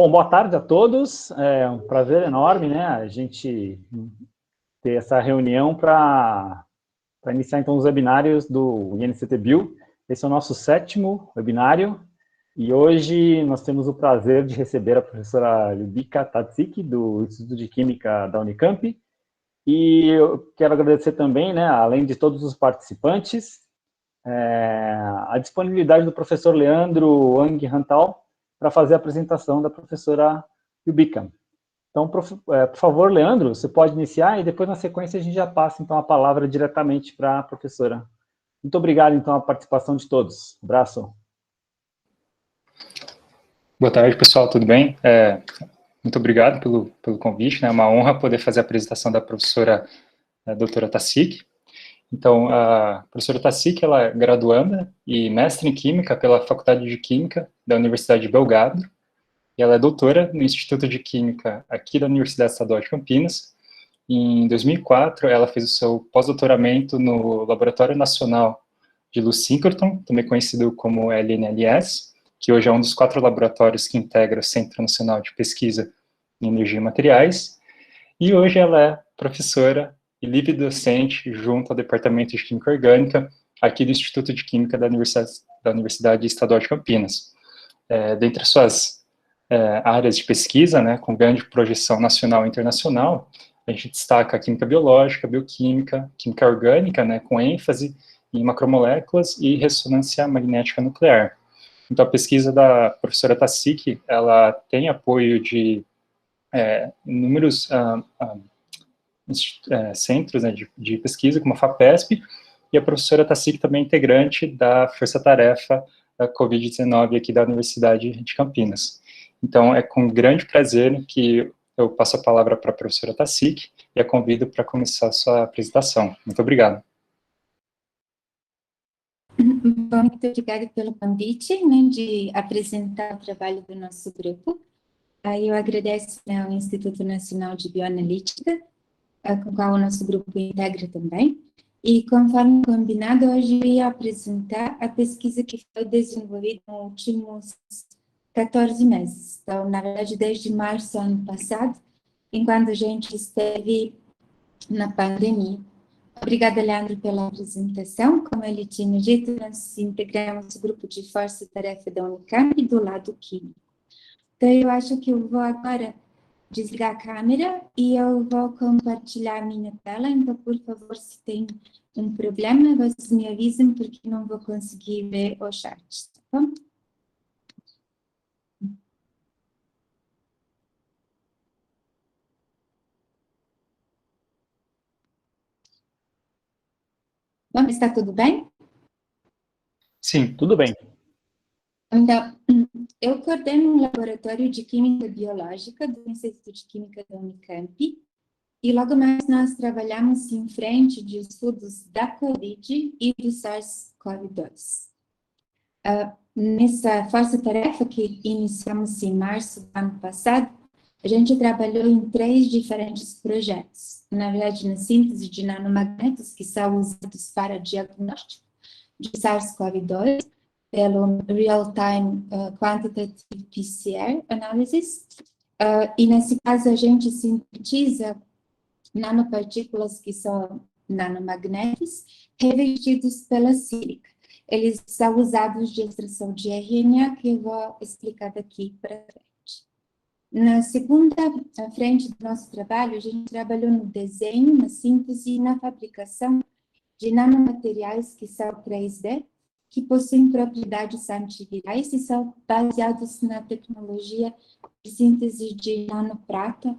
Bom, boa tarde a todos. É um prazer enorme, né, a gente ter essa reunião para iniciar, então, os webinários do INCT-Bio. Esse é o nosso 7º webinário, e hoje nós temos o prazer de receber a professora Lyubika Tadziki, do Instituto de Química da Unicamp, e eu quero agradecer também, né, além de todos os participantes, a disponibilidade do professor Leandro Wang Hantal para fazer a apresentação da professora Lyubika. Então, por favor, Leandro, você pode iniciar e depois, na sequência, a gente já passa, então, a palavra diretamente para a professora. Muito obrigado, então, a participação de todos. Um abraço. Boa tarde, pessoal, tudo bem? Muito obrigado pelo convite, né? É uma honra poder fazer a apresentação da professora doutora Tadziki. Então, a professora Tadziki, ela é graduanda e mestre em Química pela Faculdade de Química da Universidade de Belgrado, e ela é doutora no Instituto de Química aqui da Universidade Estadual de Campinas. Em 2004, ela fez o seu pós-doutoramento no Laboratório Nacional de Luz Sínchrotron, também conhecido como LNLS, que hoje é um dos 4 laboratórios que integra o Centro Nacional de Pesquisa em Energia e Materiais, e hoje ela é professora e livre docente junto ao Departamento de Química Orgânica, aqui do Instituto de Química da Universidade Estadual de Campinas. Dentre as suas áreas de pesquisa, né, com grande projeção nacional e internacional, a gente destaca a química biológica, bioquímica, química orgânica, né, com ênfase em macromoléculas e ressonância magnética nuclear. Então, a pesquisa da professora Tadziki, ela tem apoio de inúmeros centros, né, de pesquisa, como a FAPESP, e a professora Tadziki também é integrante da Força-Tarefa da Covid-19 aqui da Universidade de Campinas. Então, é com grande prazer que eu passo a palavra para a professora Tadziki e a convido para começar a sua apresentação. Muito obrigado. Bom, muito obrigada pelo convite, né, de apresentar o trabalho do nosso grupo. Eu agradeço, né, ao Instituto Nacional de Bioanalítica, com o qual o nosso grupo integra também. E, conforme combinado, hoje eu ia apresentar a pesquisa que foi desenvolvida nos últimos 14 meses. Então, na verdade, desde março do ano passado, enquanto a gente esteve na pandemia. Obrigada, Leandro, pela apresentação. Como ele tinha dito, nós integramos o grupo de força-tarefa da Unicamp do lado químico. Então, eu acho que eu vou agora desligar a câmera e eu vou compartilhar a minha tela. Então, por favor, se tem um problema, vocês me avisem, porque não vou conseguir ver o chat, tá bom? Bom, está tudo bem? Sim, tudo bem. Então, eu coordeno um laboratório de Química Biológica do Instituto de Química da Unicamp, e logo mais nós trabalhamos em frente de estudos da COVID e do SARS-CoV-2. Nessa força-tarefa que iniciamos em março do ano passado, a gente trabalhou em 3 diferentes projetos. Na verdade, na síntese de nanomagnetos, que são usados para diagnóstico de SARS-CoV-2, pelo Real-Time Quantitative PCR Analysis, e nesse caso a gente sintetiza nanopartículas que são nanomagnetos revestidos pela sílica. Eles são usados de extração de RNA, que eu vou explicar daqui para frente. Na segunda frente do nosso trabalho, a gente trabalhou no desenho, na síntese e na fabricação de nanomateriais que são 3D, que possuem propriedades antivirais e são baseados na tecnologia de síntese de nanoprata,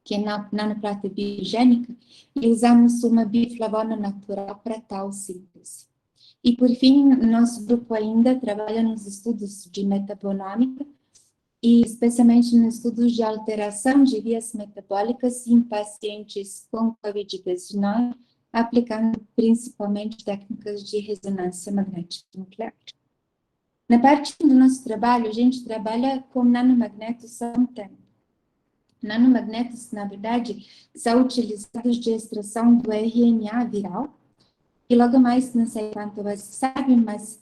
que é nanoprata biogênica, e usamos uma biflavona natural para tal síntese. E, por fim, nosso grupo ainda trabalha nos estudos de metabonômica, e especialmente nos estudos de alteração de vias metabólicas em pacientes com COVID-19, aplicando principalmente técnicas de ressonância magnética nuclear. Na parte do nosso trabalho, a gente trabalha com nanomagnetos há um tempo. Nanomagnetos, na verdade, são utilizados de extração do RNA viral, e logo mais, não sei quanto você sabe, mas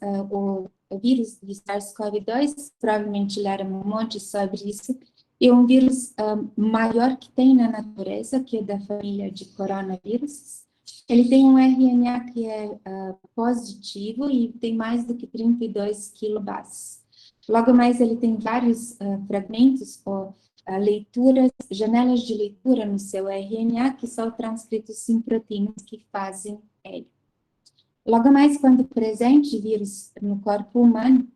o vírus de SARS-CoV-2, provavelmente leram um monte sobre isso, é um vírus maior que tem na natureza, que é da família de coronavírus. Ele tem um RNA que é positivo e tem mais do que 32 kilobases. Logo mais, ele tem vários fragmentos ou leituras, janelas de leitura no seu RNA, que são transcritos em proteínas que fazem ele. Logo mais, quando presente vírus no corpo humano,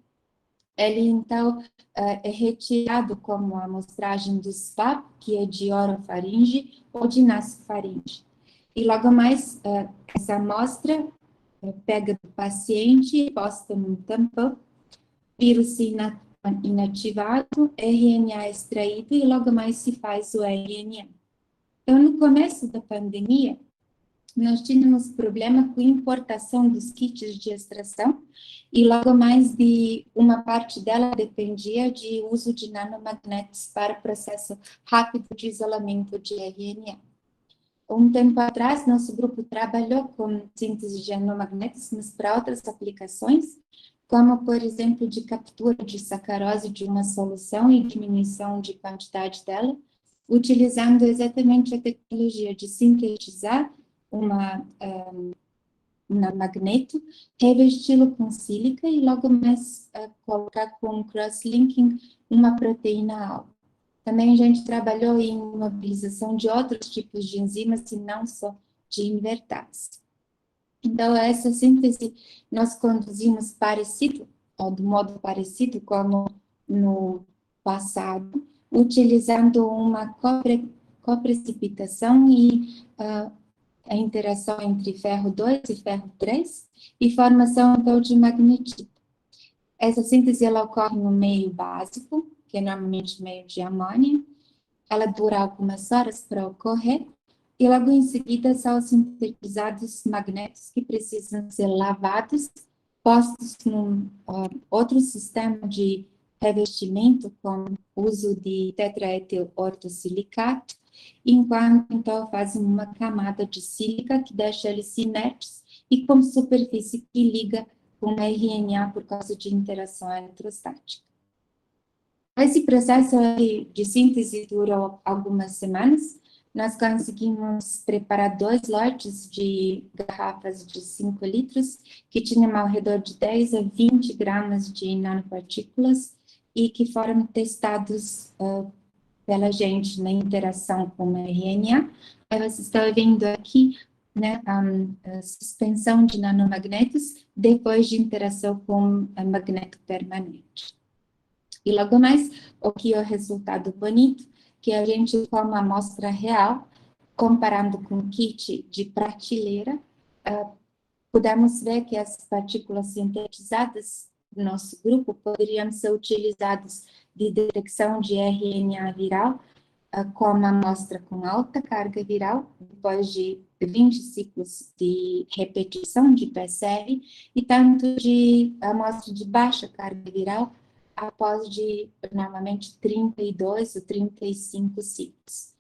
ele, então, é retirado como a amostragem do SPAP, que é de orofaringe ou de nasofaringe. E logo mais, essa amostra pega do paciente, posta num tampão, vírus inativado, RNA extraído e logo mais se faz o RNA. Então, no começo da pandemia, nós tínhamos problema com importação dos kits de extração e logo mais de uma parte dela dependia de uso de nanomagnetos para processo rápido de isolamento de RNA. Um tempo atrás, nosso grupo trabalhou com síntese de nanomagnetos, mas para outras aplicações, como, por exemplo, de captura de sacarose de uma solução e diminuição de quantidade dela, utilizando exatamente a tecnologia de sintetizar um magneto, revesti-lo com sílica e logo mais colocar com cross-linking uma proteína-alvo. Também a gente trabalhou em mobilização de outros tipos de enzimas e não só de invertases. Então, essa síntese nós conduzimos parecido, ou de modo parecido como no passado, utilizando uma coprecipitação e a interação entre ferro 2 e ferro 3 e formação então de magnetita. Essa síntese ela ocorre no meio básico, que é normalmente meio de amônia. Ela dura algumas horas para ocorrer e logo em seguida são sintetizados magnetos que precisam ser lavados, postos num outro sistema de revestimento com uso de tetraetil ortosilicato, enquanto então fazem uma camada de sílica que deixa eles inertes e com superfície que liga com RNA por causa de interação eletrostática. Esse processo de síntese durou algumas semanas. Nós conseguimos preparar 2 lotes de garrafas de 5 litros, que tinham ao redor de 10 a 20 gramas de nanopartículas e que foram testados pela gente na interação com o RNA. Aí vocês estão vendo aqui, né, a suspensão de nanomagnetos depois de interação com o magneto permanente. E logo mais, o que é o resultado bonito, que a gente, com uma amostra real, comparando com o kit de prateleira, pudemos ver que as partículas sintetizadas do nosso grupo poderiam ser utilizadas de detecção de RNA viral, com uma amostra com alta carga viral, depois de 20 ciclos de repetição de PCR, e tanto de amostra de baixa carga viral, após de, normalmente, 32 ou 35 ciclos.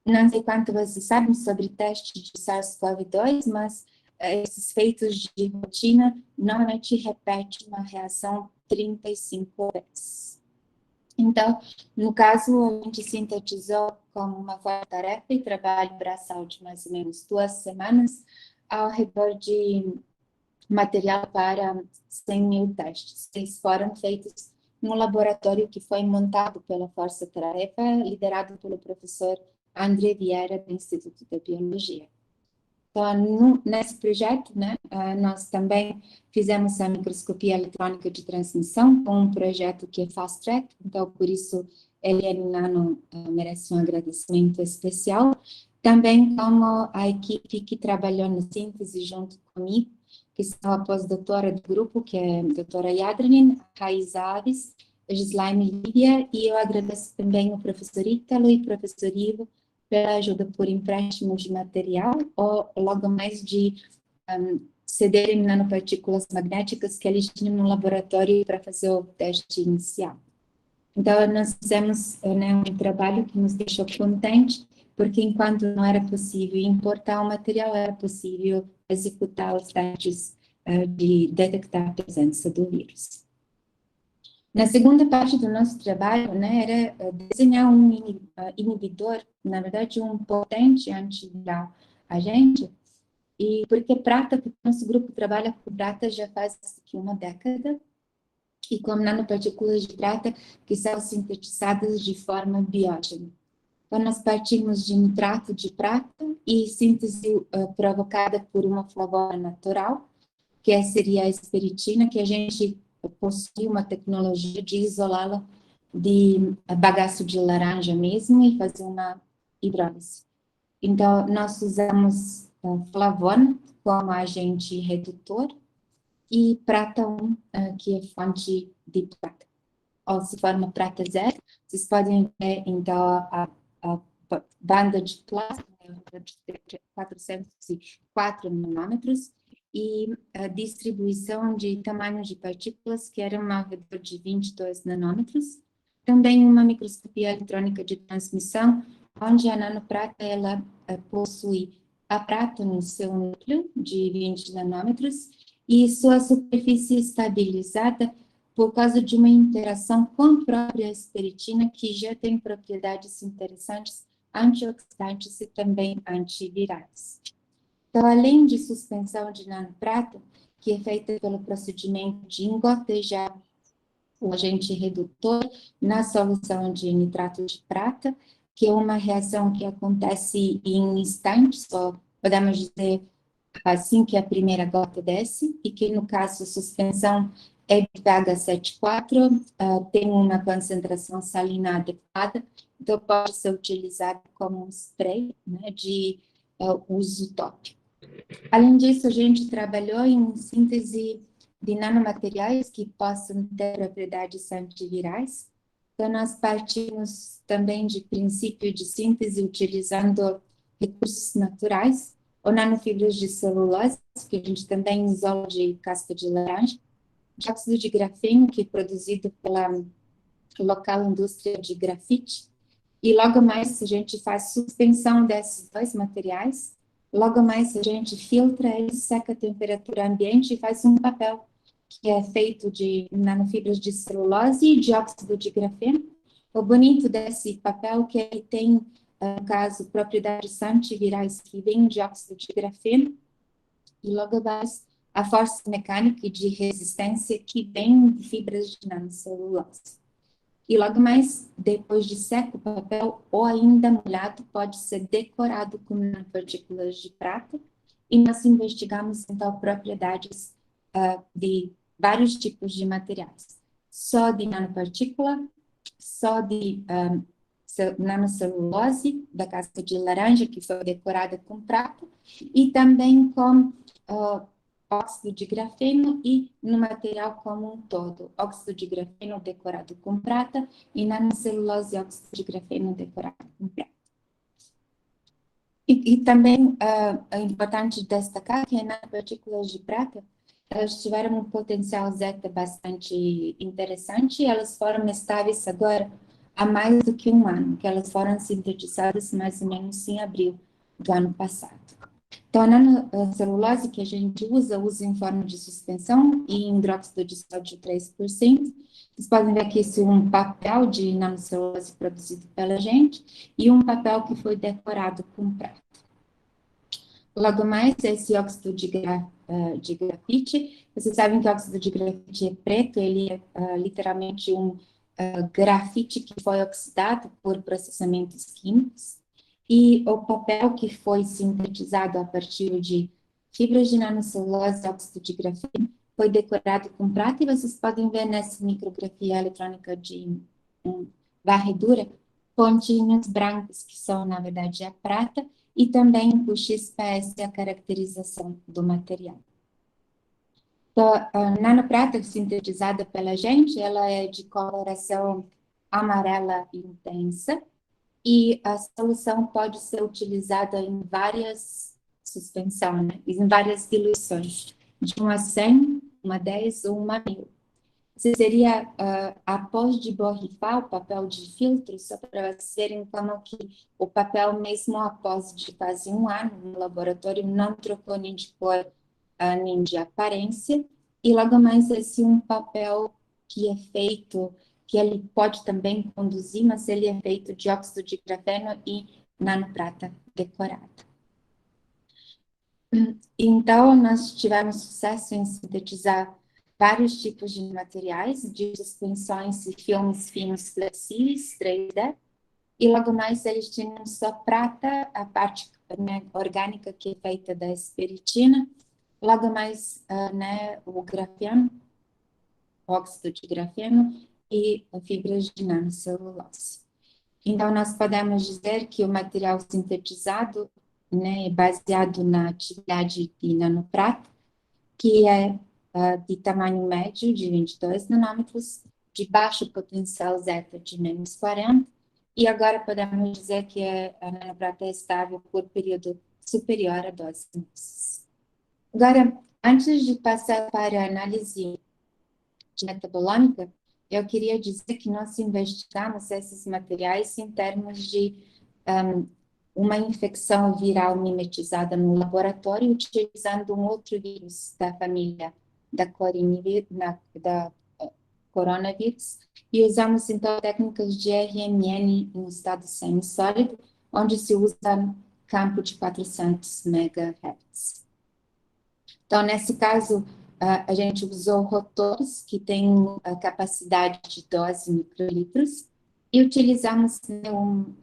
Não sei quanto vocês sabem sobre teste de SARS-CoV-2, mas esses feitos de rotina normalmente repetem uma reação 35 vezes. Então, no caso, a gente sintetizou como uma força-tarefa e trabalho braçal de mais ou menos 2 semanas, ao redor de material para 100 mil testes. Eles foram feitos num laboratório que foi montado pela Força Tarefa, liderado pelo professor André Vieira, do Instituto de Biologia. Então, nesse projeto, né, nós também fizemos a microscopia eletrônica de transmissão com um projeto que é Fast Track, então, por isso, ele merece um agradecimento especial. Também como a equipe que trabalhou na síntese junto comigo, que são a pós-doutora do grupo, que é a doutora Yadrinin, Raiza Aves, Gislaine Lídia, e eu agradeço também o professor Ítalo e o professor Ivo pela ajuda por empréstimo de material, ou logo mais de cederem nanopartículas magnéticas que eles tinham no laboratório para fazer o teste inicial. Então, nós fizemos um trabalho que nos deixou contente, porque enquanto não era possível importar o material, era possível executar os testes de detectar a presença do vírus. Na segunda parte do nosso trabalho, né, era desenhar um inibidor, na verdade, um potente antiviral agente, e porque prata, porque nosso grupo trabalha com prata já faz aqui uma década, e com nanopartículas de prata que são sintetizadas de forma biógena. Então, nós partimos de nitrato de prata e síntese provocada por uma flavona natural, que seria a esperitina, que a gente possui uma tecnologia de isolá-la de bagaço de laranja mesmo e fazer uma hidrólise. Então, nós usamos flavona como agente redutor e prata 1, que é fonte de prata. Ou se for uma prata zero, vocês podem ver, então, a banda de plasma de 404 nanômetros e a distribuição de tamanho de partículas, que era ao redor de 22 nanômetros. Também uma microscopia eletrônica de transmissão, onde a nanoprata ela possui a prata no seu núcleo de 20 nanômetros e sua superfície estabilizada por causa de uma interação com a própria esperitina, que já tem propriedades interessantes, antioxidantes e também antivirais. Então, além de suspensão de nanoprata, que é feita pelo procedimento de engotejar o agente redutor na solução de nitrato de prata, que é uma reação que acontece em instantes, ou podemos dizer assim que a primeira gota desce, e que no caso a suspensão é BH74, tem uma concentração salina adequada, então pode ser utilizado como um spray, né, de uso tópico. Além disso, a gente trabalhou em síntese de nanomateriais que possam ter propriedades antivirais. Então, nós partimos também de princípio de síntese utilizando recursos naturais, ou nanofibras de celulose, que a gente também isola de casca de laranja, dióxido de grafeno, que é produzido pela local indústria de grafite, e logo mais a gente faz suspensão desses dois materiais, logo mais a gente filtra ele, seca a temperatura ambiente e faz um papel, que é feito de nanofibras de celulose e dióxido de grafeno. O bonito desse papel é que ele tem, no caso, propriedades antivirais que vêm de dióxido de grafeno, e logo mais a força mecânica e de resistência que vem de fibras de nanocelulose. E logo mais, depois de seco o papel, ou ainda molhado, pode ser decorado com nanopartículas de prata, e nós investigamos, então, propriedades de vários tipos de materiais. Só de nanopartícula, só de nanocelulose, da casca de laranja, que foi decorada com prata, e também com óxido de grafeno e no material como um todo, óxido de grafeno decorado com prata e nanocelulose e óxido de grafeno decorado com prata. E também é importante destacar que as nanopartículas de prata, elas tiveram um potencial zeta bastante interessante e elas foram estáveis agora há mais do que um ano, que elas foram sintetizadas mais ou menos em abril do ano passado. Então, a nanocelulose que a gente usa em forma de suspensão e em hidróxido de sódio 3%. Vocês podem ver aqui esse um papel de nanocelulose produzido pela gente e um papel que foi decorado com prata. Logo mais, esse óxido de grafite. Vocês sabem que o óxido de grafite é preto, ele é literalmente um grafite que foi oxidado por processamentos químicos. E o papel que foi sintetizado a partir de fibras de nanocelulose e óxido de grafeno foi decorado com prata, e vocês podem ver nessa micrografia eletrônica de varredura, pontinhos brancos, que são, na verdade, a prata, e também o XPS, a caracterização do material. Então, a nanoprata sintetizada pela gente, ela é de coloração amarela intensa, e a solução pode ser utilizada em várias suspensões, né? Em várias diluições, de 1 a 100, 1 a 10 ou 1 a 1000. Esse seria, após de borrifar o papel de filtro, só para vocês verem como que o papel, mesmo após de quase um ano no laboratório, não trocou nem de cor, nem de aparência, e logo mais esse um papel que é feito, que ele pode também conduzir, mas ele é feito de óxido de grafeno e nanoprata decorada. Então, nós tivemos sucesso em sintetizar vários tipos de materiais, de suspensões e filmes finos flexíveis, 3D, e logo mais eles tinham só prata, a parte, né, orgânica que é feita da espiritina, logo mais o grafeno, óxido de grafeno e fibras de nanocelulose. Então, nós podemos dizer que o material sintetizado, né, é baseado na atividade de nanoprata, que é de tamanho médio, de 22 nanômetros, de baixo potencial zeta de menos 40, e agora podemos dizer que a nanoprata é estável por período superior a 12 meses. Agora, antes de passar para a análise metabolômica, eu queria dizer que nós investigamos esses materiais em termos de uma infecção viral mimetizada no laboratório, utilizando um outro vírus da família da coronavírus, e usamos, então, técnicas de RMN em estado semissólido, onde se usa campo de 400 MHz. Então, nesse caso, a gente usou rotores que têm a capacidade de 12 microlitros e utilizamos um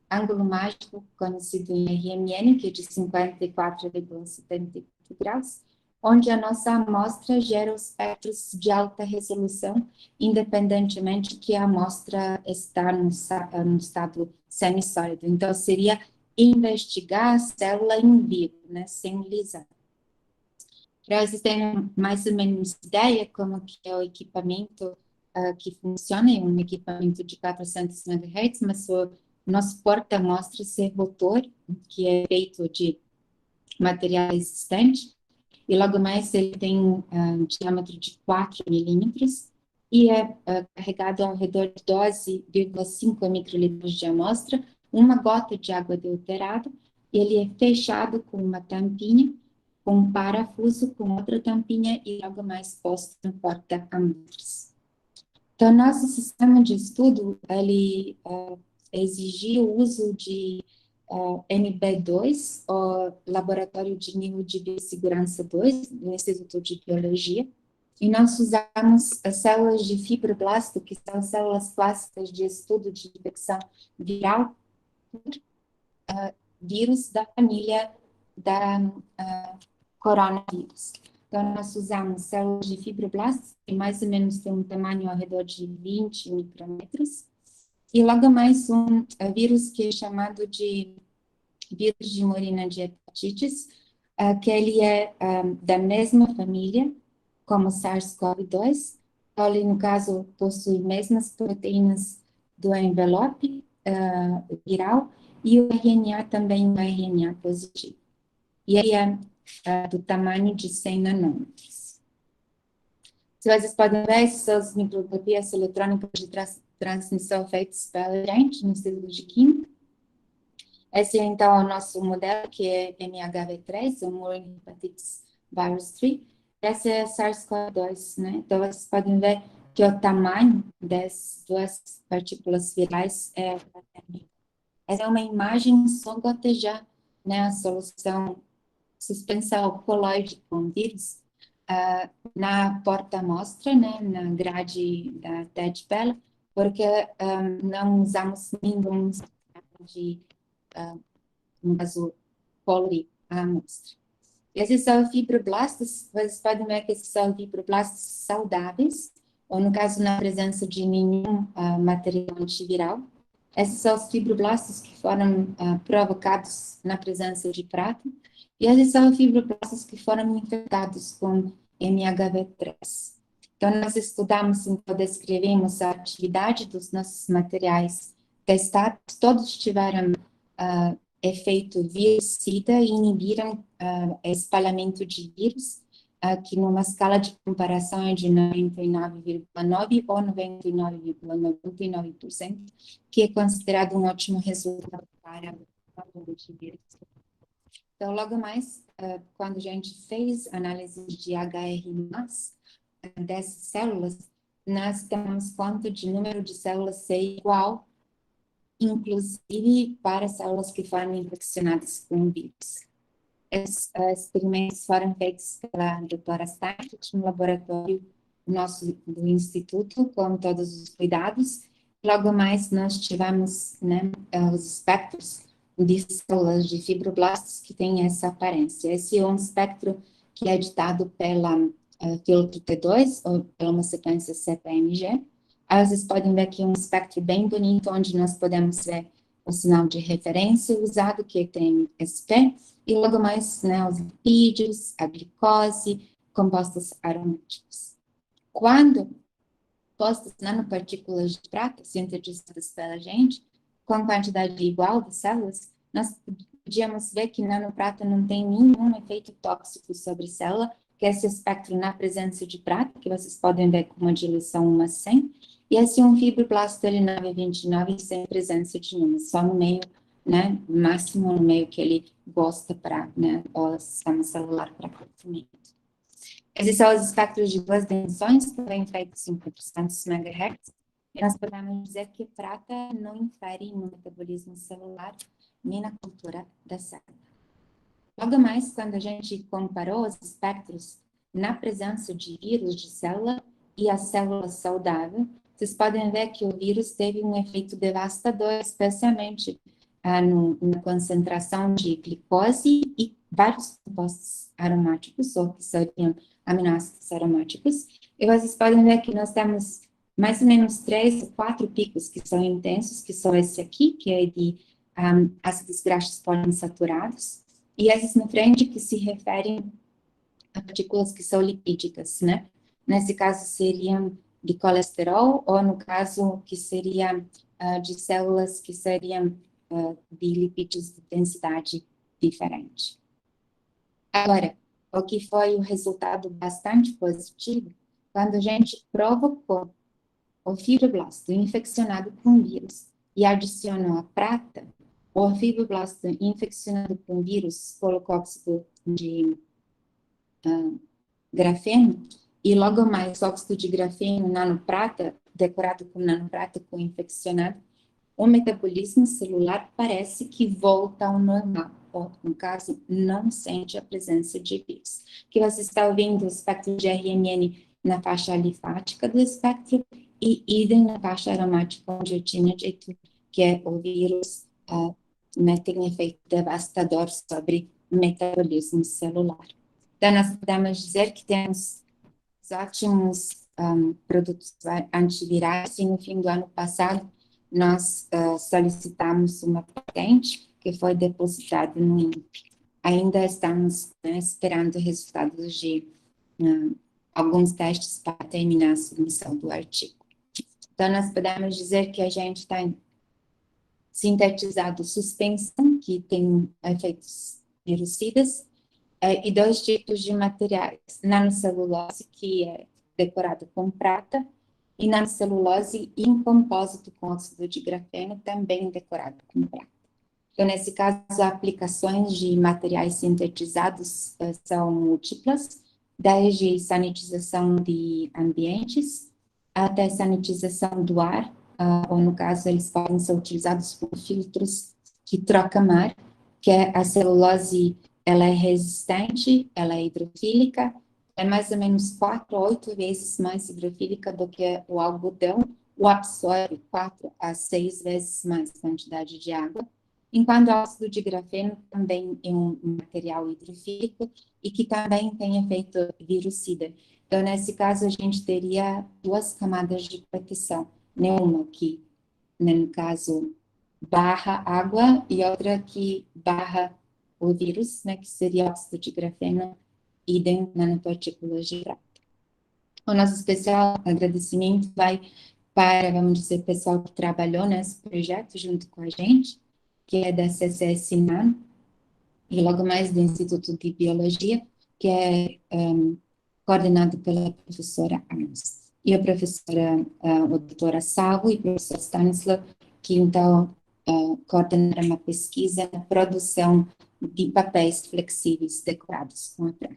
ângulo mágico conhecido em RMN, que é de 54,74 graus, onde a nossa amostra gera os espectros de alta resolução, independentemente que a amostra está no estado semissólido. Então, seria investigar a célula in vivo, né, sem lisar. Para vocês terem mais ou menos ideia como que é o equipamento que funciona, é um equipamento de 400 MHz, mas o nosso porta-amostras é rotor, que é feito de material resistente, e logo mais ele tem um diâmetro de 4 milímetros, e é carregado ao redor de 12,5 microlitros de amostra, uma gota de água adulterada, e ele é fechado com uma tampinha, com um parafuso, com outra tampinha, e logo mais posto no porta-amostras. Então, nosso sistema de estudo, ele exigiu o uso de NB2, o Laboratório de Nível de Biossegurança 2, do Instituto de Biologia, e nós usamos as células de fibroblasto, que são células plásticas de estudo de infecção viral, vírus da família da coronavírus. Então, nós usamos células de fibroblastos, que mais ou menos tem um tamanho ao redor de 20 micrômetros, e logo mais um vírus que é chamado de vírus de murina de hepatites, que ele é da mesma família como SARS-CoV-2, ele, no caso, possui mesmas proteínas do envelope viral, e o RNA também é um RNA positivo. E ele é do tamanho de 100 nanômetros. Se vocês podem ver, essas são as micrografias eletrônicas de transmissão feitas pela gente no Instituto de Química. Esse é, então, o nosso modelo, que é MHV3, o Murine Hepatitis Virus 3. Esse é SARS-CoV-2, né? Então, vocês podem ver que o tamanho das duas partículas virais é... Essa é uma imagem só gotejar, né, a solução suspensão coloide com vírus na porta-amostra, né, na grade da TED-PEL, porque não usamos nenhum de no caso, poli a amostra. Esses são fibroblastos, vocês podem ver que esses são fibroblastos saudáveis, ou no caso, na presença de nenhum material antiviral. Esses são os fibroblastos que foram provocados na presença de prata, e esses são fibroblastos que foram infectados com MHV3. Então, nós estudamos, então, descrevemos a atividade dos nossos materiais testados, todos tiveram efeito vírus-sida e inibiram espalhamento de vírus, que numa escala de comparação é de 99,9% ou 99,99%, que é considerado um ótimo resultado para o de vírus. Então, logo mais, quando a gente fez análise de HR+, dessas células, nós temos conta de número de células ser igual, inclusive para células que foram infeccionadas com o vírus. Esses experimentos foram feitos pela doutora Steinfeld no laboratório nosso do Instituto, com todos os cuidados. Logo mais, nós tivemos, né, os espectros de células de fibroblastos que têm essa aparência. Esse é um espectro que é ditado pela filtro T2, ou pela uma sequência CPMG. Aí vocês podem ver aqui um espectro bem bonito, onde nós podemos ver o sinal de referência usado, que tem SP, e logo mais, né, os lipídios, a glicose, compostos aromáticos. Quando postas nanopartículas de prata sintetizadas pela gente, com quantidade igual de células, nós podíamos ver que nanoprata não tem nenhum efeito tóxico sobre a célula, que é esse espectro na presença de prata, que vocês podem ver com uma diluição 1:100, e esse é um fibroblasto L929 sem presença de nenhuma, só no meio, né, máximo no meio que ele gosta para, né, o sistema celular para crescimento. Esses são os espectros de duas dimensões, também feitos em 400 MHz, e nós podemos dizer que prata não infere no metabolismo celular nem na cultura da célula. Logo mais, quando a gente comparou os espectros na presença de vírus de célula e a célula saudável, vocês podem ver que o vírus teve um efeito devastador, especialmente na concentração de glicose e vários compostos aromáticos, ou que seriam aminoácidos aromáticos. E vocês podem ver que nós temos mais ou menos 3 ou 4 picos que são intensos, que são esse aqui, que é de ácidos graxos poliinsaturados, e esses na frente que se referem a partículas que são lipídicas, né? Nesse caso seriam de colesterol, ou no caso que seria de células que seriam de lipídios de densidade diferente. Agora, o que foi um resultado bastante positivo, quando a gente provocou o fibroblasto infeccionado com vírus e adicionou a prata, o fibroblasto infeccionado com vírus colocou óxido de grafeno, e logo mais óxido de grafeno nanoprata, decorado com nanoprata com infeccionado, o metabolismo celular parece que volta ao normal, ou, no caso, não sente a presença de vírus. Que você está ouvindo o espectro de RMN na faixa alifática do espectro e idem na faixa aromática, onde eu tinha dito que é o vírus né, tem efeito devastador sobre o metabolismo celular. Então, nós podemos dizer que temos ótimos produtos antivirais, e no fim do ano passado, nós solicitamos uma patente que foi depositada no INPE. Ainda estamos esperando resultados de alguns testes para terminar a submissão do artigo. Então, nós podemos dizer que a gente tem sintetizado suspensão, que tem efeitos virucidas, e 2 tipos de materiais, nanocelulose, que é decorado com prata, e nanocelulose em compósito com óxido de grafeno, também decorado com prata. Então, nesse caso, as aplicações de materiais sintetizados são múltiplas, desde sanitização de ambientes, até sanitização do ar, ou no caso, eles podem ser utilizados por filtros que trocam ar, que é a celulose. Ela é resistente, ela é hidrofílica, é mais ou menos 4 a 8 vezes mais hidrofílica do que o algodão, o absorve 4 a 6 vezes mais quantidade de água, enquanto o óxido de grafeno também é um material hidrofílico e que também tem efeito virucida. Então, nesse caso, a gente teria 2 camadas de proteção, né? Uma que, né, no caso, barra água e outra que barra o vírus, né, que seria óxido de grafeno, idem nanopartículas de prata. O nosso especial agradecimento vai para, vamos dizer, o pessoal que trabalhou nesse projeto junto com a gente, que é da CCS-NAN, e logo mais do Instituto de Biologia, que é coordenado pela professora Amos. E a professora, a doutora Savo e o professor Stanislav, que então coordenaram uma pesquisa na produção de papéis flexíveis decorados com a prata.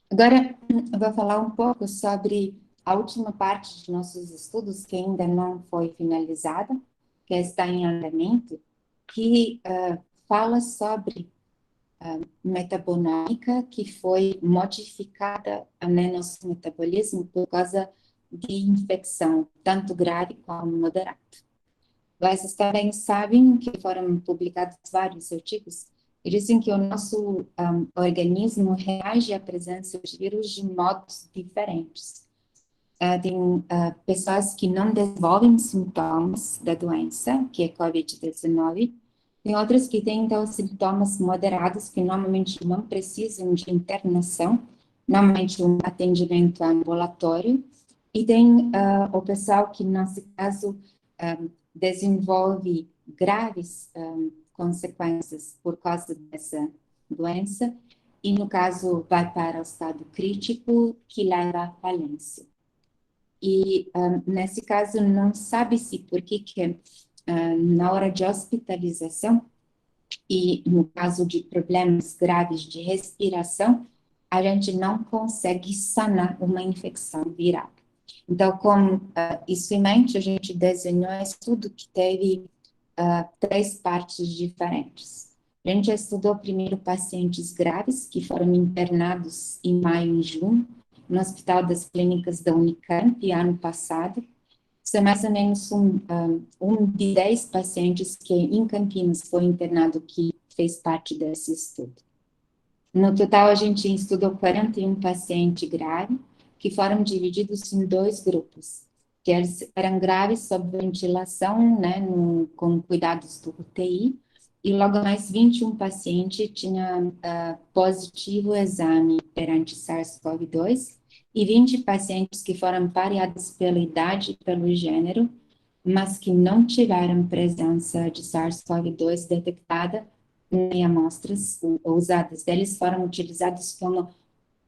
Agora, eu vou falar um pouco sobre a última parte de nossos estudos, que ainda não foi finalizada, que está em andamento, que fala sobre metabonômica que foi modificada no nosso metabolismo por causa de infecção, tanto grave como moderada. Vocês também sabem que foram publicados vários artigos que dizem que o nosso organismo reage à presença de vírus de modos diferentes. Tem pessoas que não desenvolvem sintomas da doença, que é COVID-19, tem outras que têm, então, sintomas moderados, que normalmente não precisam de internação, normalmente um atendimento ambulatório, e tem o pessoal que, nesse caso, desenvolve graves consequências por causa dessa doença, e, no caso, vai para o estado crítico, que leva à falência. E, nesse caso, não sabe-se por que na hora de hospitalização, e no caso de problemas graves de respiração, a gente não consegue sanar uma infecção viral. Então, com isso em mente, a gente desenhou um estudo que teve 3 partes diferentes. A gente estudou primeiro pacientes graves, que foram internados em maio e junho, no Hospital das Clínicas da Unicamp, ano passado. São mais ou menos um de 10 pacientes que em Campinas foi internado que fez parte desse estudo. No total, a gente estudou 41 pacientes graves, que foram divididos em 2 grupos, que eram graves sob ventilação, com cuidados do UTI, e logo mais 21 pacientes tinham positivo exame perante SARS-CoV-2, e 20 pacientes que foram pareados pela idade e pelo gênero, mas que não tiveram presença de SARS-CoV-2 detectada em amostras usadas. Eles foram utilizados como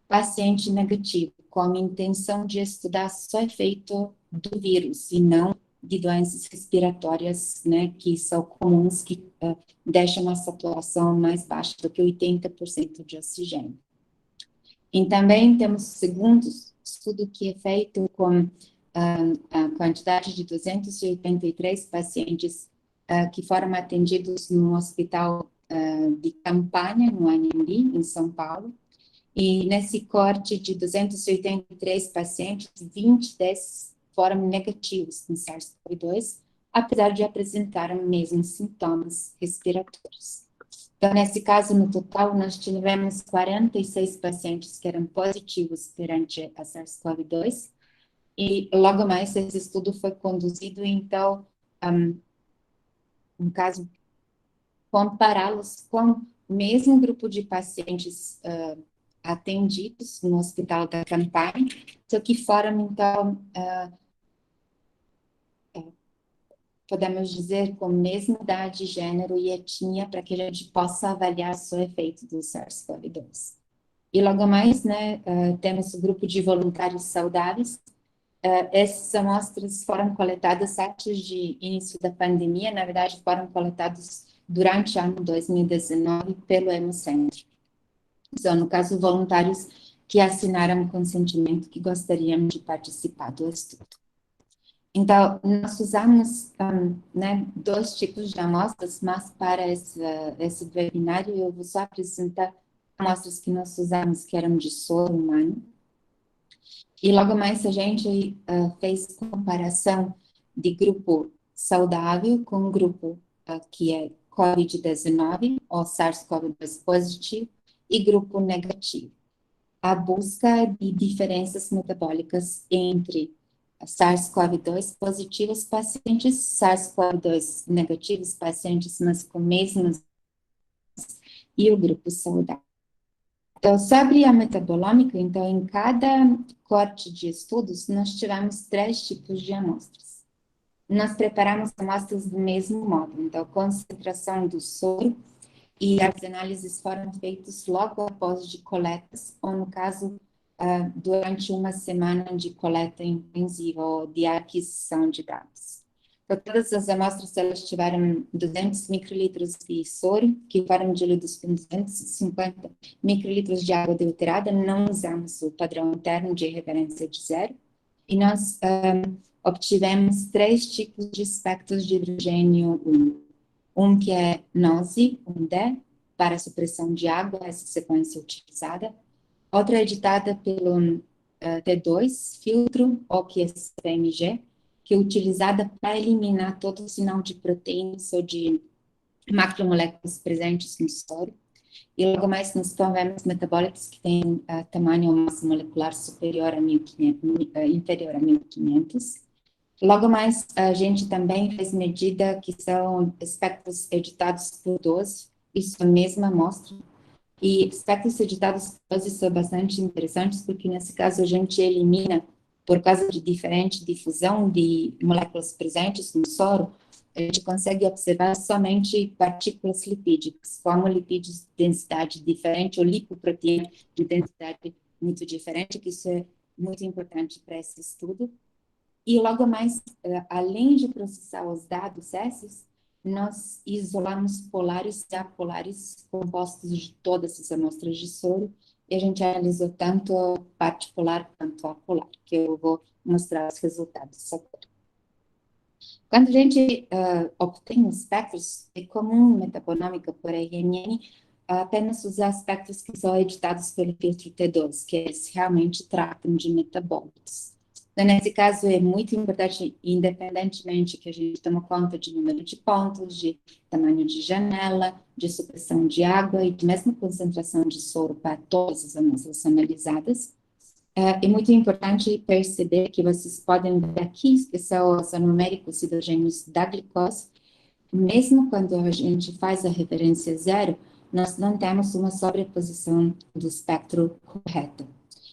paciente negativo, com a intenção de estudar só efeito do vírus e não de doenças respiratórias, que são comuns, que deixam a saturação mais baixa do que 80% de oxigênio. E também temos o segundo estudo que é feito com a quantidade de 283 pacientes que foram atendidos no hospital de campanha, no Anhembi, em São Paulo. E nesse corte de 283 pacientes, 20 desses foram negativos em SARS-CoV-2, apesar de apresentarem mesmo sintomas respiratórios. Então, nesse caso, no total, nós tivemos 46 pacientes que eram positivos perante a SARS-CoV-2, e logo mais esse estudo foi conduzido, então, no caso, compará-los com o mesmo grupo de pacientes atendidos no Hospital da Campanha, só que foram, então, podemos dizer, com a mesma idade, gênero e etnia, para que a gente possa avaliar o efeito do SARS-CoV-2. E logo mais, temos o grupo de voluntários saudáveis. Essas amostras foram coletadas antes de início da pandemia, na verdade, foram coletados durante o ano 2019 pelo Hemocentro. São, no caso, voluntários que assinaram o consentimento que gostariam de participar do estudo. Então, nós usamos 2 tipos de amostras, mas para esse webinário eu vou só apresentar amostras que nós usamos, que eram de soro humano. E logo mais a gente fez comparação de grupo saudável com grupo que é COVID-19 ou SARS-CoV-2 positivo e grupo negativo. A busca de diferenças metabólicas entre SARS-CoV-2 positivos pacientes, SARS-CoV-2 negativos pacientes, mas com mesmas, e o grupo saudável. Então, sobre a metabolômica, então, em cada corte de estudos, nós tivemos 3 tipos de amostras. Nós preparamos amostras do mesmo modo, então, concentração do soro, e as análises foram feitas logo após de coletas, ou no caso, durante uma semana de coleta intensiva ou de aquisição de dados. Então, todas as amostras, elas tiveram 200 microlitros de soro, que foram diluídos com 250 microlitros de água adulterada, não usamos o padrão interno de referência de 0, e nós obtivemos 3 tipos de espectros de hidrogênio 1. Que é NOSI, 1D, para supressão de água, essa sequência utilizada. Outra editada pelo T2, filtro, ou que é CMG, que é utilizada para eliminar todo o sinal de proteínas ou de macromoléculas presentes no soro. E logo mais nós tivemos metabólicos que têm tamanho ou massa molecular superior a 1500, inferior a 1500. Logo mais, a gente também fez medida que são espectros editados por 12, isso é a mesma amostra. E espectros editados por 12 são bastante interessantes, porque nesse caso a gente elimina, por causa de diferente difusão de moléculas presentes no soro, a gente consegue observar somente partículas lipídicas, como lipídios de densidade diferente ou lipoproteína de densidade muito diferente, que isso é muito importante para esse estudo. E logo mais, além de processar os dados esses, nós isolamos polares e apolares compostos de todas as amostras de soro, e a gente analisou tanto a parte polar quanto a apolar, que eu vou mostrar os resultados agora. Quando a gente obtém espectros, é comum metabolômica por RNN apenas usar espectros que são editados pelo filtro T2, que eles realmente tratam de metabólitos. Então, nesse caso, é muito importante, independentemente que a gente tome conta de número de pontos, de tamanho de janela, de supressão de água e de mesma concentração de soro para todas as amostras analisadas. É muito importante perceber que vocês podem ver aqui, que são os numéricos hidrogênios da glicose. Mesmo quando a gente faz a referência zero, nós não temos uma sobreposição do espectro correto.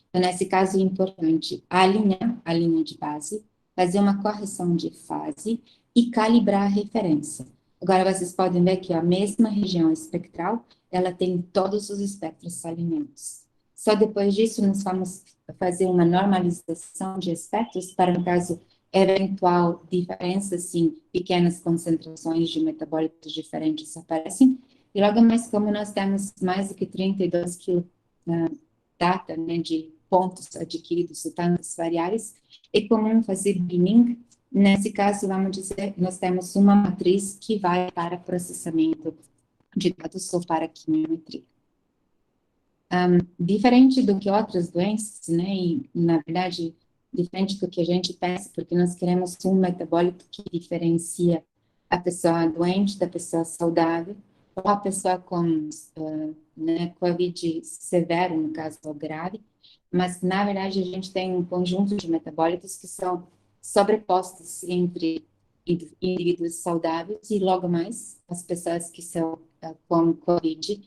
Então, nesse caso, é importante alinhar a linha de base, fazer uma correção de fase e calibrar a referência. Agora, vocês podem ver que a mesma região espectral, ela tem todos os espectros alinhados. Só depois disso, nós vamos fazer uma normalização de espectros para, no caso, eventual diferenças, em pequenas concentrações de metabólitos diferentes aparecem. E logo mais, como nós temos mais do que 32 kg data, né, de pontos adquiridos de tantas variáveis, é comum fazer binning. Nesse caso, vamos dizer, nós temos uma matriz que vai para processamento de dados ou para quimiometria. Diferente do que outras doenças, né, e na verdade, diferente do que a gente pensa, porque nós queremos um metabólito que diferencia a pessoa doente da pessoa saudável, ou a pessoa com COVID severo, no caso, ou grave, mas, na verdade, a gente tem um conjunto de metabólitos que são sobrepostos entre indivíduos saudáveis e, logo mais, as pessoas que são com COVID.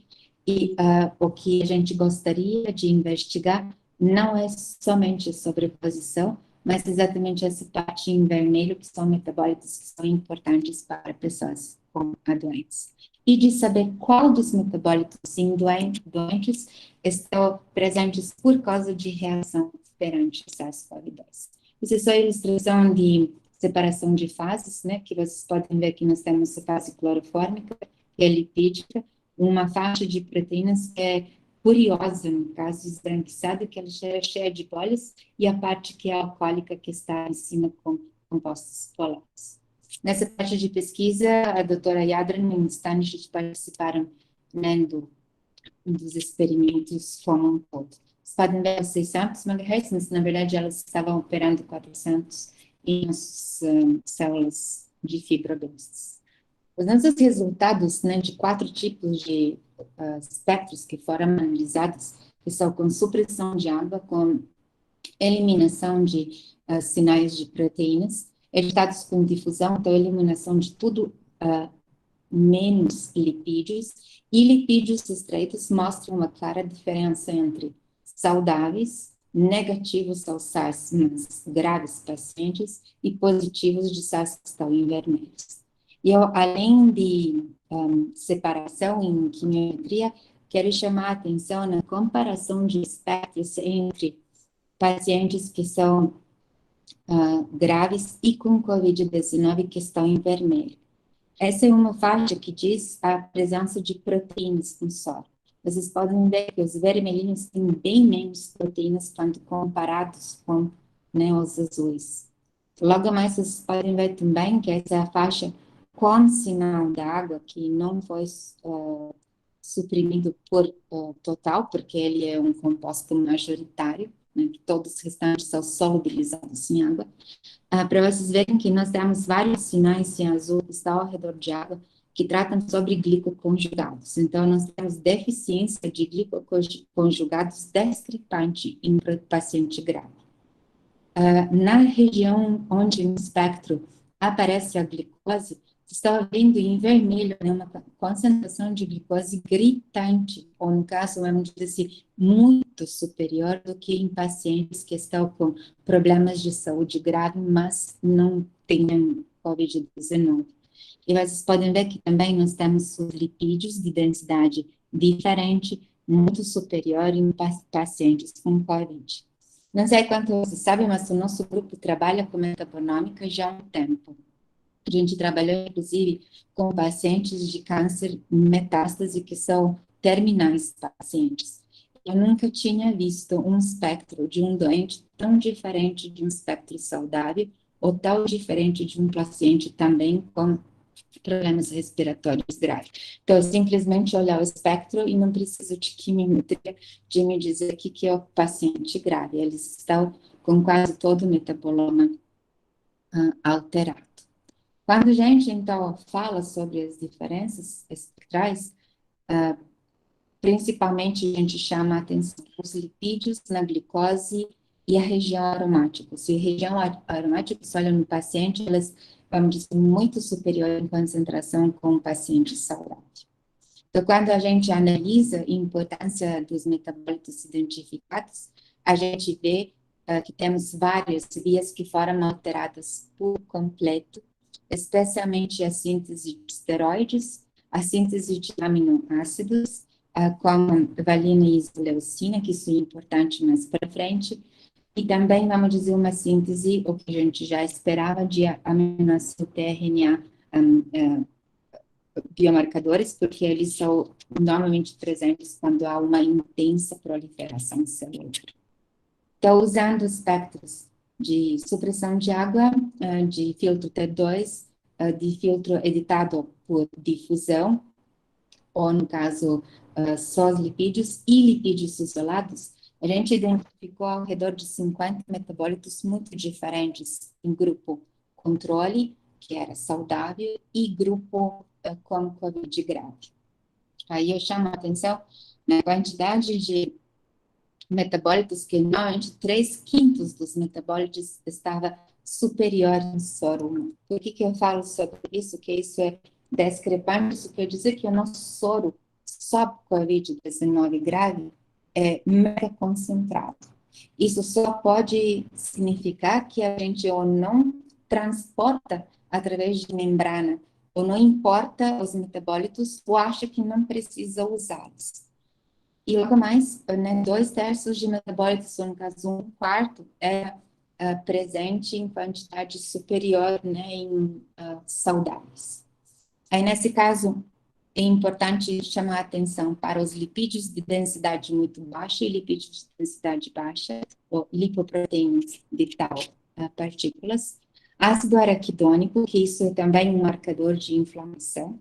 E o que a gente gostaria de investigar não é somente a sobreposição, mas exatamente essa parte em vermelho, que são metabólitos que são importantes para pessoas com a doença. E de saber qual dos metabólitos em doentes estão presentes por causa de reação perante SARS-CoV-2. Essa é só a ilustração de separação de fases, né, que vocês podem ver que nós temos a fase clorofórmica, que é lipídica, uma faixa de proteínas que é curiosa, no caso, esbranquiçada, que ela é cheia de bolhas, e a parte que é alcoólica, que está em cima com compostos polares. Nessa parte de pesquisa, a doutora Yadran e o Stanisic participaram, né, dos experimentos como um todo. Vocês podem ver os 600 MHz, mas na verdade elas estavam operando 400 em células de fibroblastos. Os nossos resultados, né, de 4 tipos de espectros que foram analisados, que são com supressão de água, com eliminação de sinais de proteínas, editados com difusão, então eliminação de tudo menos lipídios, e lipídios estreitos mostram uma clara diferença entre saudáveis, negativos ao SARS, mas graves pacientes, e positivos de SARS que estão em vermelhos. E eu, além de separação em quimiometria, quero chamar a atenção na comparação de espectros entre pacientes que são graves e com COVID-19 que estão em vermelho. Essa é uma faixa que diz a presença de proteínas no soro. Vocês podem ver que os vermelhinhos têm bem menos proteínas quando comparados com né, os azuis. Logo mais, vocês podem ver também que essa é a faixa com sinal de água, que não foi suprimido por total, porque ele é um composto majoritário, né, que todos os restantes são solubilizados em água. Para vocês verem que nós temos vários sinais em azul que estão ao redor de água, que tratam sobre glicoconjugados. Então, nós temos deficiência de glicoconjugados descrepante em paciente grave. Na região onde no espectro aparece a glicose, está vendo em vermelho, né, uma concentração de glicose gritante, ou no caso, vamos dizer assim, muito superior do que em pacientes que estão com problemas de saúde grave, mas não tenham COVID-19. E vocês podem ver que também nós temos os lipídios de densidade diferente, muito superior em pacientes com COVID. Não sei quanto vocês sabem, mas o nosso grupo trabalha com metabolômica já há um tempo. A gente trabalhou, inclusive, com pacientes de câncer metástase que são terminais pacientes. Eu nunca tinha visto um espectro de um doente tão diferente de um espectro saudável, ou tão diferente de um paciente também com problemas respiratórios graves. Então, eu simplesmente olhar o espectro e não preciso de quimiometria de me dizer que é o paciente grave. Eles estão com quase todo o metaboloma alterado. Quando a gente, então, fala sobre as diferenças espectrais, principalmente a gente chama a atenção para os lipídios na glicose e a região aromática. Se a região aromática, se olha no paciente, elas, vamos dizer, muito superior em concentração com o paciente saudável. Então, quando a gente analisa a importância dos metabólitos identificados, a gente vê que temos várias vias que foram alteradas por completo, especialmente a síntese de esteroides, a síntese de aminoácidos, como valina e isoleucina, que isso é importante mais para frente, e também, vamos dizer, uma síntese, o que a gente já esperava, de aminoácido tRNA biomarcadores, porque eles são normalmente presentes quando há uma intensa proliferação celular. Então, usando espectros de supressão de água, de filtro T2, de filtro editado por difusão, ou no caso, só os lipídios e lipídios isolados, a gente identificou ao redor de 50 metabólitos muito diferentes em grupo controle, que era saudável, e grupo com COVID grave. Aí eu chamo a atenção na quantidade de metabólitos que normalmente 3/5 dos metabólitos estava superior em soro 1. Por que eu falo sobre isso? Que isso é discrepante, isso quer dizer que o nosso soro só COVID-19 grave é mega concentrado. Isso só pode significar que a gente ou não transporta através de membrana, ou não importa os metabólitos, ou acha que não precisa usá-los. E logo mais, né, 2/3 de metabólitos, ou no caso 1/4, é presente em quantidade superior, né, em saudáveis. Aí, nesse caso, é importante chamar a atenção para os lipídios de densidade muito baixa e lipídios de densidade baixa, ou lipoproteínas de tal partículas. Ácido araquidônico, que isso é também um marcador de inflamação.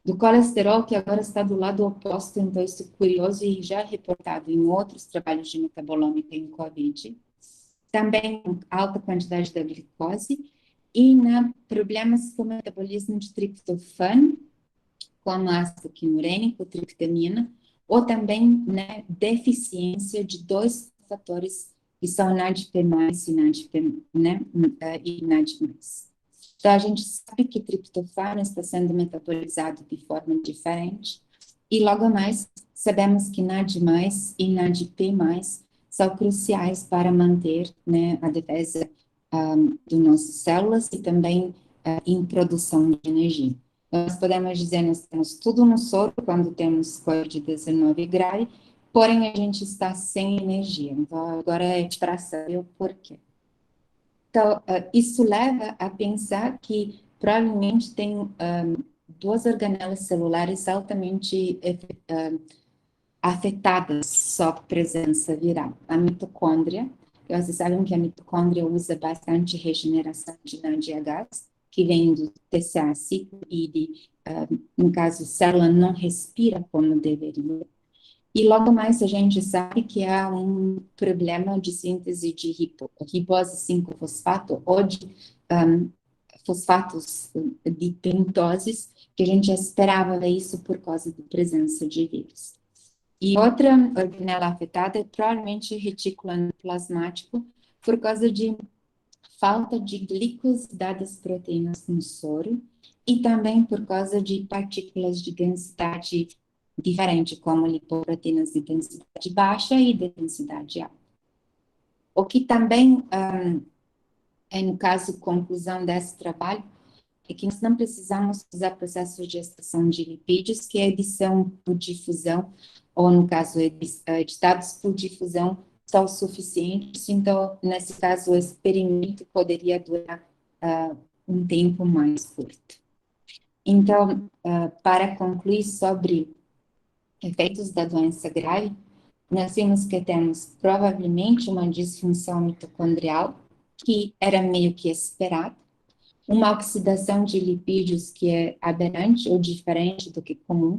Do colesterol, que agora está do lado oposto, então isso é curioso e já reportado em outros trabalhos de metabolômica em COVID. Também alta quantidade da glicose e problemas com o metabolismo de triptofano, como ácido quinurênico, triptamina, ou também, né, deficiência de 2 fatores que são NADP+, e NADP, né, e NAD+. Então, a gente sabe que triptofano está sendo metabolizado de forma diferente, e logo mais, sabemos que NAD+, e NADP+, são cruciais para manter, né, a defesa das nossas células e também em produção de energia. Nós podemos dizer, nós temos tudo no soro quando temos COVID-19 grave, porém a gente está sem energia. Então, agora é para saber o porquê. Então, isso leva a pensar que provavelmente tem 2 organelas celulares altamente afetadas sob presença viral. A mitocôndria, Então, vocês sabem que a mitocôndria usa bastante regeneração de NADH, que vem do TCA ciclo e, no caso, a célula não respira como deveria. E logo mais a gente sabe que há um problema de síntese de ribose 5-fosfato ou de fosfatos de pentoses, que a gente esperava isso por causa da presença de vírus. E outra organela afetada é provavelmente retículo endoplasmático, por causa de falta de glicosidade proteínas no soro, e também por causa de partículas de densidade diferente, como lipoproteínas de densidade baixa e de densidade alta. O que também é, no caso, conclusão desse trabalho, é que nós não precisamos usar processos de gestação de lipídios, que é edição por difusão, ou no caso, editados por difusão, são suficientes. Então, nesse caso, o experimento poderia durar um tempo mais curto. Então, para concluir sobre efeitos da doença grave, nós vimos que temos provavelmente uma disfunção mitocondrial, que era meio que esperado, uma oxidação de lipídios que é aberrante ou diferente do que comum.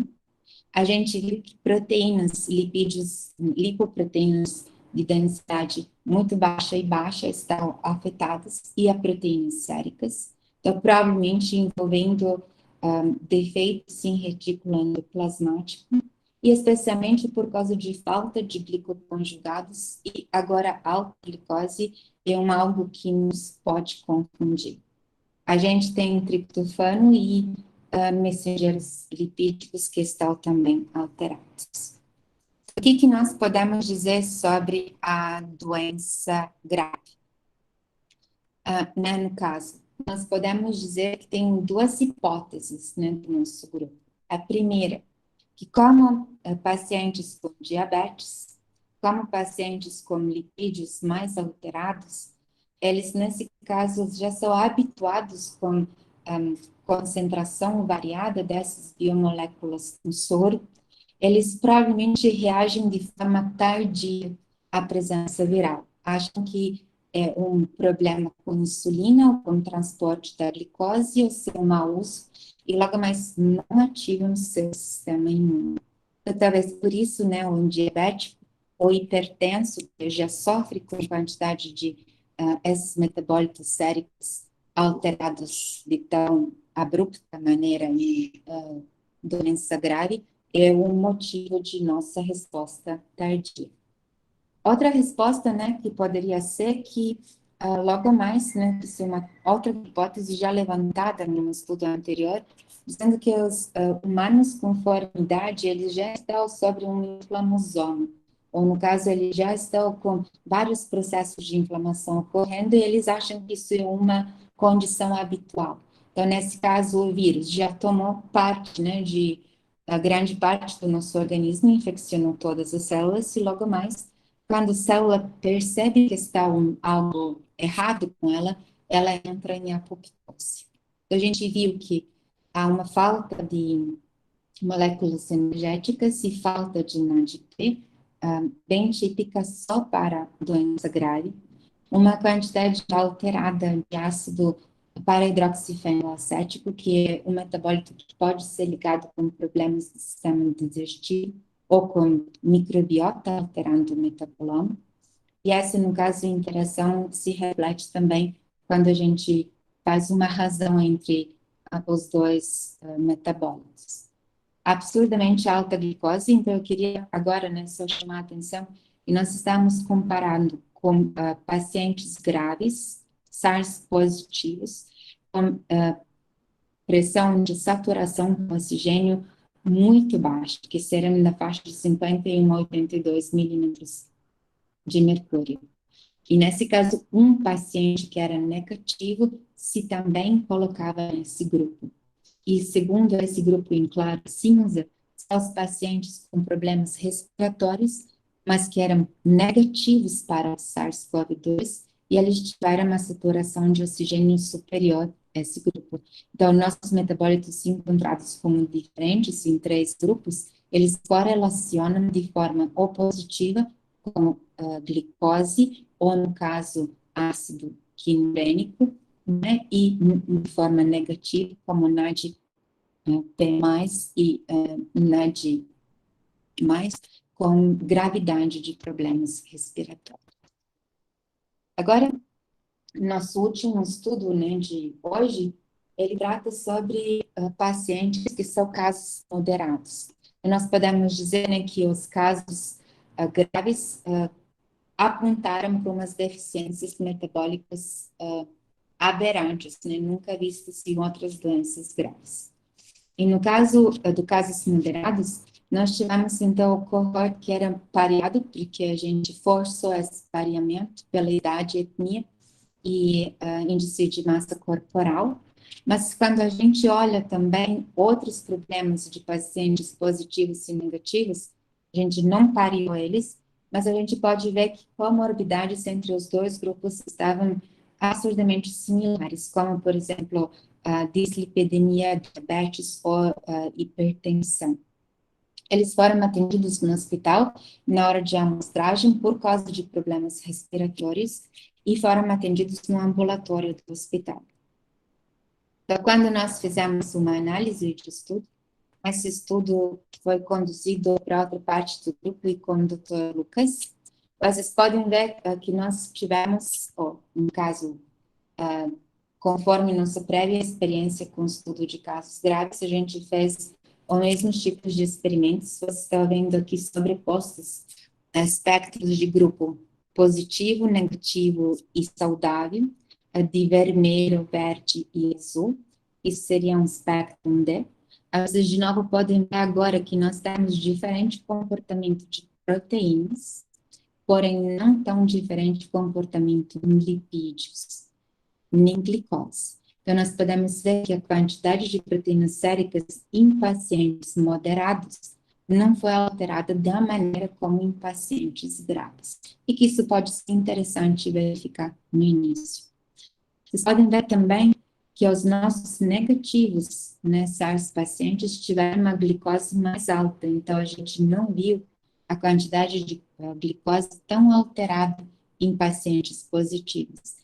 A gente viu que proteínas, lipídios, lipoproteínas de densidade muito baixa e baixa estão afetadas, e a proteínas séricas, então provavelmente envolvendo defeitos em retículo endoplasmático, e especialmente por causa de falta de glicoconjugados, e agora a alta glicose é algo que nos pode confundir. A gente tem triptofano e messengers lipídicos que estão também alterados. O que nós podemos dizer sobre a doença grave? No caso, nós podemos dizer que tem duas hipóteses, né, do nosso grupo. A primeira, que como pacientes com diabetes, como pacientes com lipídios mais alterados, eles, nesse caso, já são habituados com concentração variada dessas biomoléculas no soro, eles provavelmente reagem de forma tardia à presença viral. Acham que é um problema com insulina ou com transporte da glicose ou seu mau uso, e logo mais não ativam seu sistema imune. Então, talvez por isso, né, um diabético ou hipertenso, que já sofre com quantidade de esses metabólitos séricos alterados de tão abrupta maneira em doença grave, é um motivo de nossa resposta tardia. Outra resposta, né, que poderia ser que logo mais, né, isso é uma outra hipótese já levantada no estudo anterior, dizendo que os humanos com forma-idade, eles já estão sobre um inflamosoma, ou no caso, eles já estão com vários processos de inflamação ocorrendo, e eles acham que isso é uma condição habitual. Então, nesse caso, o vírus já tomou parte, né, de a grande parte do nosso organismo, infeccionou todas as células, e logo mais, quando a célula percebe que está algo errado com ela, ela entra em apoptose. Então, a gente viu que há uma falta de moléculas energéticas e falta de NADP, bem típica só para doença grave, uma quantidade alterada de ácido para-hidroxifenilacético, que é um metabólito que pode ser ligado com problemas do sistema digestivo ou com microbiota alterando o metaboloma. E essa, no caso, a interação se reflete também quando a gente faz uma razão entre os dois metabólitos. Absurdamente alta glicose, então eu queria agora, né, só chamar a atenção, e nós estamos comparando com pacientes graves, SARS positivos, com pressão de saturação com oxigênio muito baixa, que serão na faixa de 51 a 82 milímetros de mercúrio. E nesse caso, um paciente que era negativo se também colocava nesse grupo. E segundo esse grupo em claro cinza, são os pacientes com problemas respiratórios, mas que eram negativos para o SARS-CoV-2, e eles tiveram uma saturação de oxigênio superior a esse grupo. Então, nossos metabólitos encontrados como diferentes em 3 grupos, eles correlacionam de forma ou positiva com glicose ou no caso, ácido quinurênico, né, e de forma negativa, como NAD P+, e NAD+, com gravidade de problemas respiratórios. Agora, nosso último estudo, né, de hoje, ele trata sobre pacientes que são casos moderados. E nós podemos dizer, né, que os casos graves apontaram para umas deficiências metabólicas aberrantes, né, nunca vistas em outras doenças graves. E no caso do casos moderados, nós tivemos, então, o cohort que era pareado, porque a gente forçou esse pareamento pela idade, etnia e índice de massa corporal. Mas quando a gente olha também outros problemas de pacientes positivos e negativos, a gente não pareou eles, mas a gente pode ver que comorbidades entre os dois grupos estavam absurdamente similares, como, por exemplo, a dislipidemia, diabetes ou hipertensão. Eles foram atendidos no hospital na hora de amostragem por causa de problemas respiratórios e foram atendidos no ambulatório do hospital. Então, quando nós fizemos uma análise de estudo, esse estudo foi conduzido para outra parte do grupo e com o Dr. Lucas. Vocês podem ver que nós tivemos, no caso, conforme nossa prévia experiência com o estudo de casos graves, a gente fez os mesmos tipos de experimentos. Você está vendo aqui sobrepostos espectros de grupo positivo, negativo e saudável, de vermelho, verde e azul. Isso seria um espectro D. Vocês, de novo, podem ver agora que nós temos diferente comportamento de proteínas, porém não tão diferente comportamento em lipídios, nem glicose. Então, nós podemos ver que a quantidade de proteínas séricas em pacientes moderados não foi alterada da maneira como em pacientes graves. E que isso pode ser interessante verificar no início. Vocês podem ver também que os nossos negativos nessas pacientes tiveram uma glicose mais alta. Então, a gente não viu a quantidade de glicose tão alterada em pacientes positivos,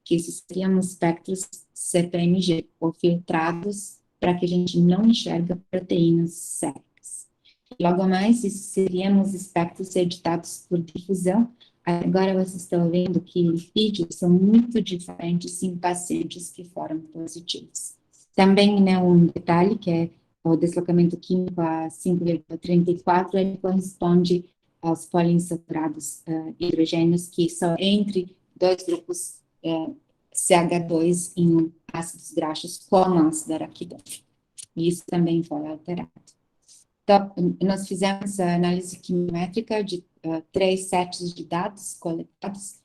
que esses seriam espectros CPMG, ou filtrados, para que a gente não enxerga proteínas séricas. Logo mais, isso seriam os espectros editados por difusão. Agora vocês estão vendo que lipídios são muito diferentes em pacientes que foram positivos. Também, né, um detalhe que é o deslocamento químico a 5,34, ele corresponde aos poliinsaturados hidrogênios, que são entre dois grupos CH2 em ácidos graxos com ácido araquidônico. E isso também foi alterado. Então, nós fizemos a análise quimiométrica de 3 sets de dados coletados.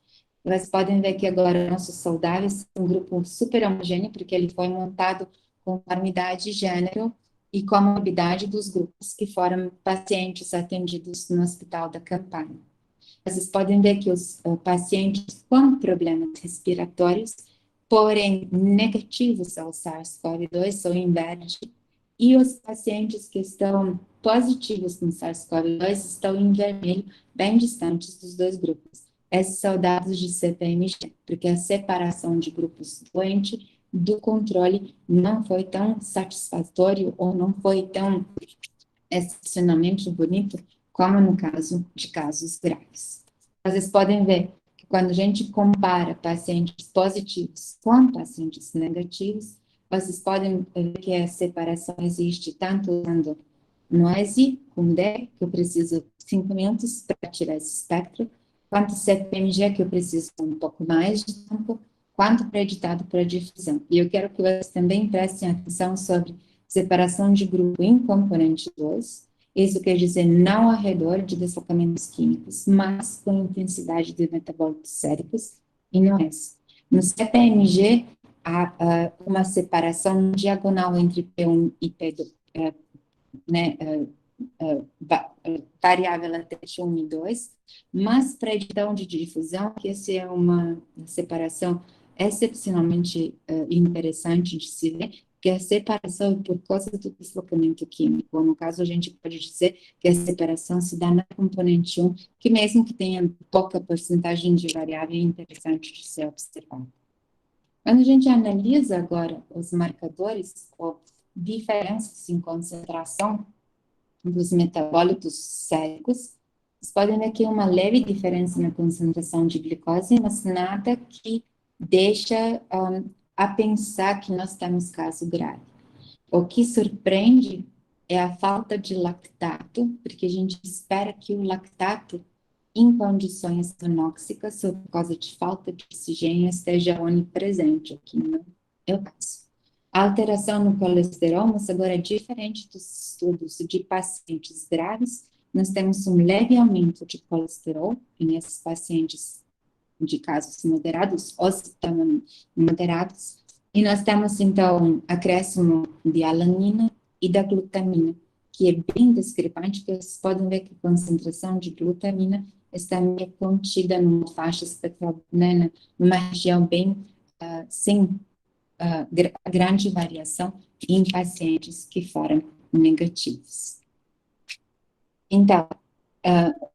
Vocês podem ver que agora nossos saudáveis são um grupo super homogêneo, porque ele foi montado conforme idade, gênero e comorbidade dos grupos que foram pacientes atendidos no hospital da campanha. Vocês podem ver que os pacientes com problemas respiratórios, porém negativos ao SARS-CoV-2, são em verde, e os pacientes que estão positivos no SARS-CoV-2 estão em vermelho, bem distantes dos dois grupos. Esses são dados de CPMG, porque a separação de grupos doentes do controle não foi tão satisfatório ou não foi tão excepcionalmente bonito como no caso de casos graves. Vocês podem ver que quando a gente compara pacientes positivos com pacientes negativos, vocês podem ver que a separação existe tanto usando noise com D, que eu preciso 5 minutos para tirar esse espectro, quanto CPMG, que eu preciso um pouco mais de tempo, quanto preditado para difusão. E eu quero que vocês também prestem atenção sobre separação de grupo em componente 2, isso quer dizer não ao redor de deslocamentos químicos, mas com intensidade de metabólitos séricos, e não é isso. No CPMG, há uma separação diagonal entre P1 e P2, variável até 1 e 2, mas para edição de difusão, que essa é uma separação excepcionalmente interessante de se ver, que a separação é por causa do deslocamento químico. No caso, a gente pode dizer que a separação se dá na componente 1, que mesmo que tenha pouca porcentagem de variável, é interessante de ser observado. Quando a gente analisa agora os marcadores ou diferenças em concentração dos metabólitos séricos, vocês podem ver que é uma leve diferença na concentração de glicose, mas nada que deixa a pensar que nós temos caso grave. O que surpreende é a falta de lactato, porque a gente espera que o lactato, em condições anóxicas, ou por causa de falta de oxigênio, esteja onipresente, aqui não é o caso. A alteração no colesterol, mas agora é diferente dos estudos de pacientes graves, nós temos um leve aumento de colesterol nesses pacientes de casos moderados, ou moderados, e nós temos, então, acréscimo de alanina e da glutamina, que é bem discrepante, porque vocês podem ver que a concentração de glutamina está meio contida numa faixa espectral, né, numa região bem sem grande variação em pacientes que foram negativos. Então,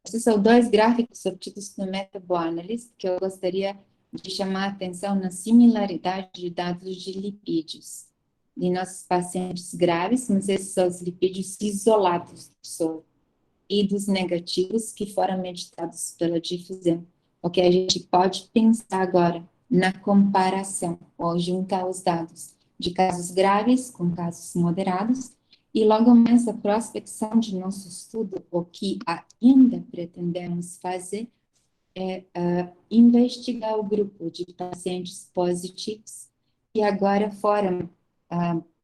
esses são dois gráficos obtidos no MetaBoAnalysis que eu gostaria de chamar a atenção na similaridade de dados de lipídios em nossos pacientes graves, mas esses são os lipídios isolados do soro e dos negativos que foram meditados pela difusão. O que a gente pode pensar agora na comparação, ou juntar os dados de casos graves com casos moderados, e logo mais a prospecção de nosso estudo, o que ainda pretendemos fazer é investigar o grupo de pacientes positivos que agora foram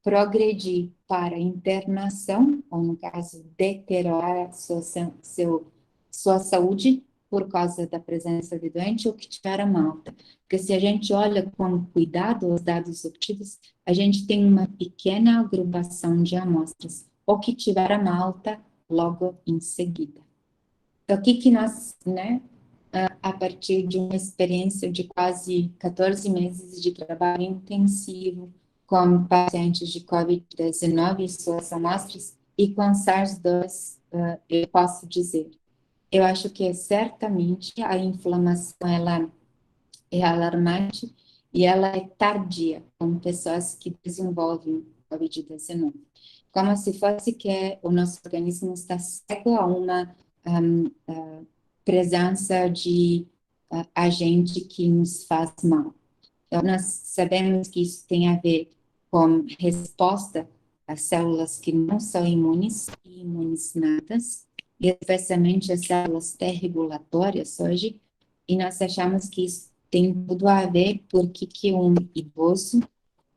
progredir para internação, ou no caso, deteriorar sua saúde por causa da presença de doente ou que tiveram alta. Porque se a gente olha com cuidado os dados obtidos, a gente tem uma pequena agrupação de amostras, ou que tiveram alta logo em seguida. Então, o que nós, né, a partir de uma experiência de quase 14 meses de trabalho intensivo com pacientes de COVID-19 e suas amostras, e com SARS-2, eu posso dizer, eu acho que certamente a inflamação ela é alarmante e ela é tardia com pessoas que desenvolvem COVID-19. Como se fosse que o nosso organismo está cego a uma presença de agente que nos faz mal. Então, nós sabemos que isso tem a ver com resposta às células que não são imunes e imunizadas, e especialmente as células T-regulatórias hoje, e nós achamos que isso tem tudo a ver porque que um idoso,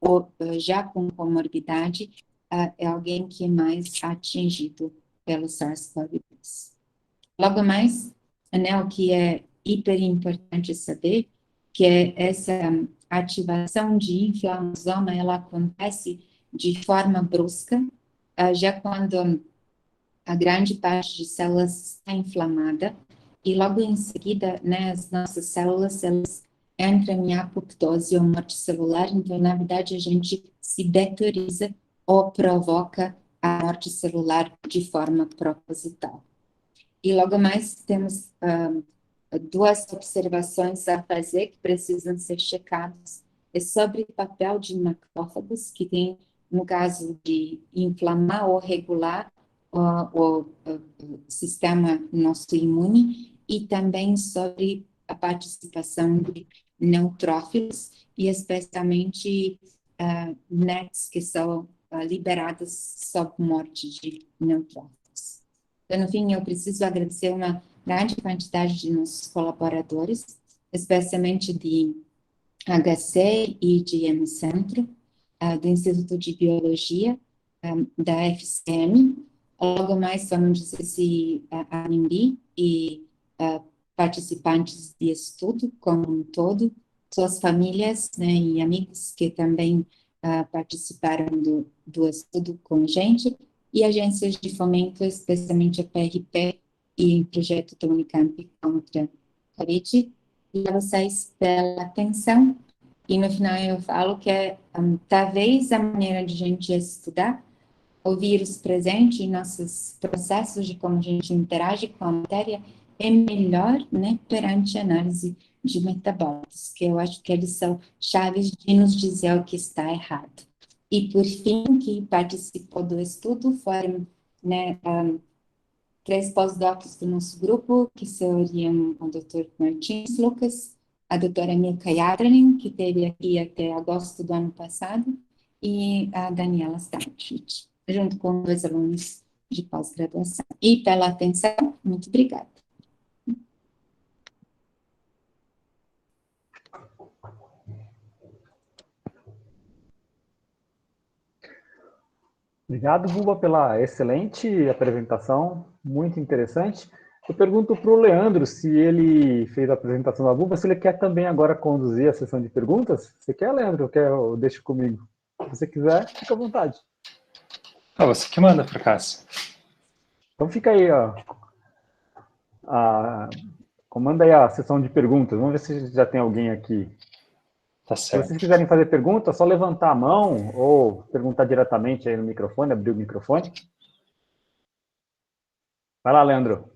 ou já com comorbidade, é alguém que é mais atingido pelo SARS-CoV-2. Logo mais, né, o que é hiper importante saber, que é essa ativação de inflamação, ela acontece de forma brusca, já quando a grande parte de células está inflamada, e logo em seguida, né, as nossas células, elas entram em apoptose ou morte celular, então, na verdade, a gente se deterioriza ou provoca a morte celular de forma proposital. E logo mais temos duas observações a fazer que precisam ser checadas. É sobre o papel de macrófagos, que tem, no caso de inflamar ou regular o sistema nosso imune, e também sobre a participação de neutrófilos, e especialmente NETs, que são liberadas sob morte de neutrófilos. Então, no fim, eu preciso agradecer uma grande quantidade de nossos colaboradores, especialmente de HC e de Hemocentro, do Instituto de Biologia, da FCM, logo mais vamos dizer se a ANB e participantes de estudo como um todo, suas famílias, né, e amigos que também participaram do estudo com a gente, e agências de fomento, especialmente a PRP e o projeto da Unicamp contra a Covid. E a vocês pela atenção, E no final eu falo que talvez a maneira de a gente estudar o vírus presente em nossos processos de como a gente interage com a matéria é melhor, né, perante a análise de metabólitos, que eu acho que eles são chaves de nos dizer o que está errado. E, por fim, que participou do estudo foram, né, 3 pós-docs do nosso grupo, que seriam o Dr. Martins Lucas, a doutora Mika Yadranin, que esteve aqui até agosto do ano passado, e a Daniela Stanchich, junto com 2 alunos de pós-graduação. E pela atenção, muito obrigada. Obrigado, Buba, pela excelente apresentação, muito interessante. Eu pergunto para o Leandro, se ele fez a apresentação da Buba, se ele quer também agora conduzir a sessão de perguntas. Você quer, Leandro? Eu deixo comigo. Se você quiser, fica à vontade. Você que manda, para Cássio. Então fica aí, ó. Comanda aí a sessão de perguntas. Vamos ver se já tem alguém aqui. Tá certo. Se vocês quiserem fazer pergunta, é só levantar a mão ou perguntar diretamente aí no microfone, abrir o microfone. Vai lá, Leandro.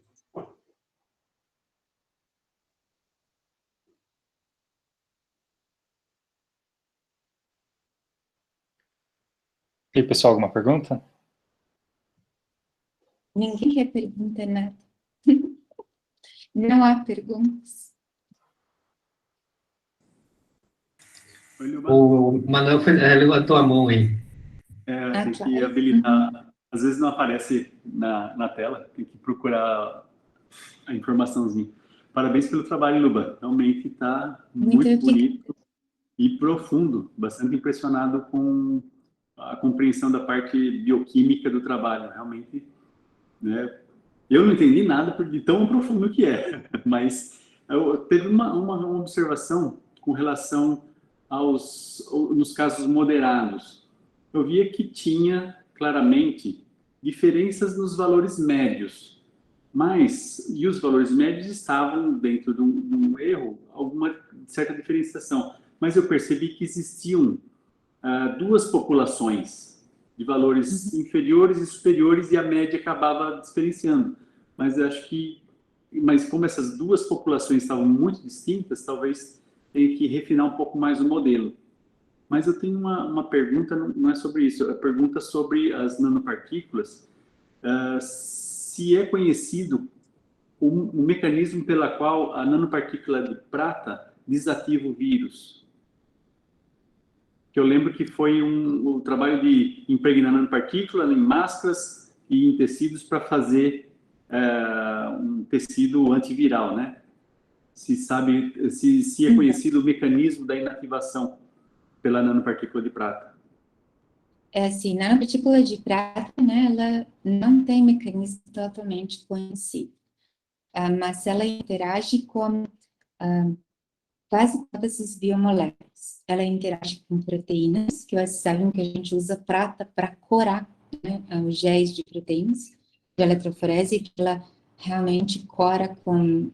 E aí, pessoal, alguma pergunta? Ninguém quer perguntar nada. Não há perguntas. O Manuel levantou a mão aí. Tem que habilitar. Às vezes não aparece na tela, tem que procurar a informaçãozinha. Parabéns pelo trabalho, Luba. Realmente está muito bonito e profundo. Bastante impressionado com a compreensão da parte bioquímica do trabalho. Realmente, né? Eu não entendi nada de tão profundo que é, mas teve uma observação com relação nos casos moderados. Eu via que tinha claramente diferenças nos valores médios, e os valores médios estavam dentro de um erro, alguma certa diferenciação, mas eu percebi que existiam 2 populações de valores inferiores e superiores e a média acabava diferenciando. Mas como essas 2 populações estavam muito distintas, talvez tenha que refinar um pouco mais o modelo. Mas eu tenho uma pergunta, não é sobre isso, é a pergunta sobre as nanopartículas. Se é conhecido o mecanismo pela qual a nanopartícula de prata desativa o vírus. Que eu lembro que foi o trabalho de impregnar nanopartícula em máscaras e em tecidos para fazer um tecido antiviral, né? Se é conhecido o mecanismo da inativação pela nanopartícula de prata. É assim, a nanopartícula de prata, né, ela não tem mecanismo totalmente conhecido, mas ela interage com quase todas as biomoléculas. Ela interage com proteínas, que vocês sabem que a gente usa prata para corar, né, os géis de proteínas, de eletroforese, que ela realmente cora com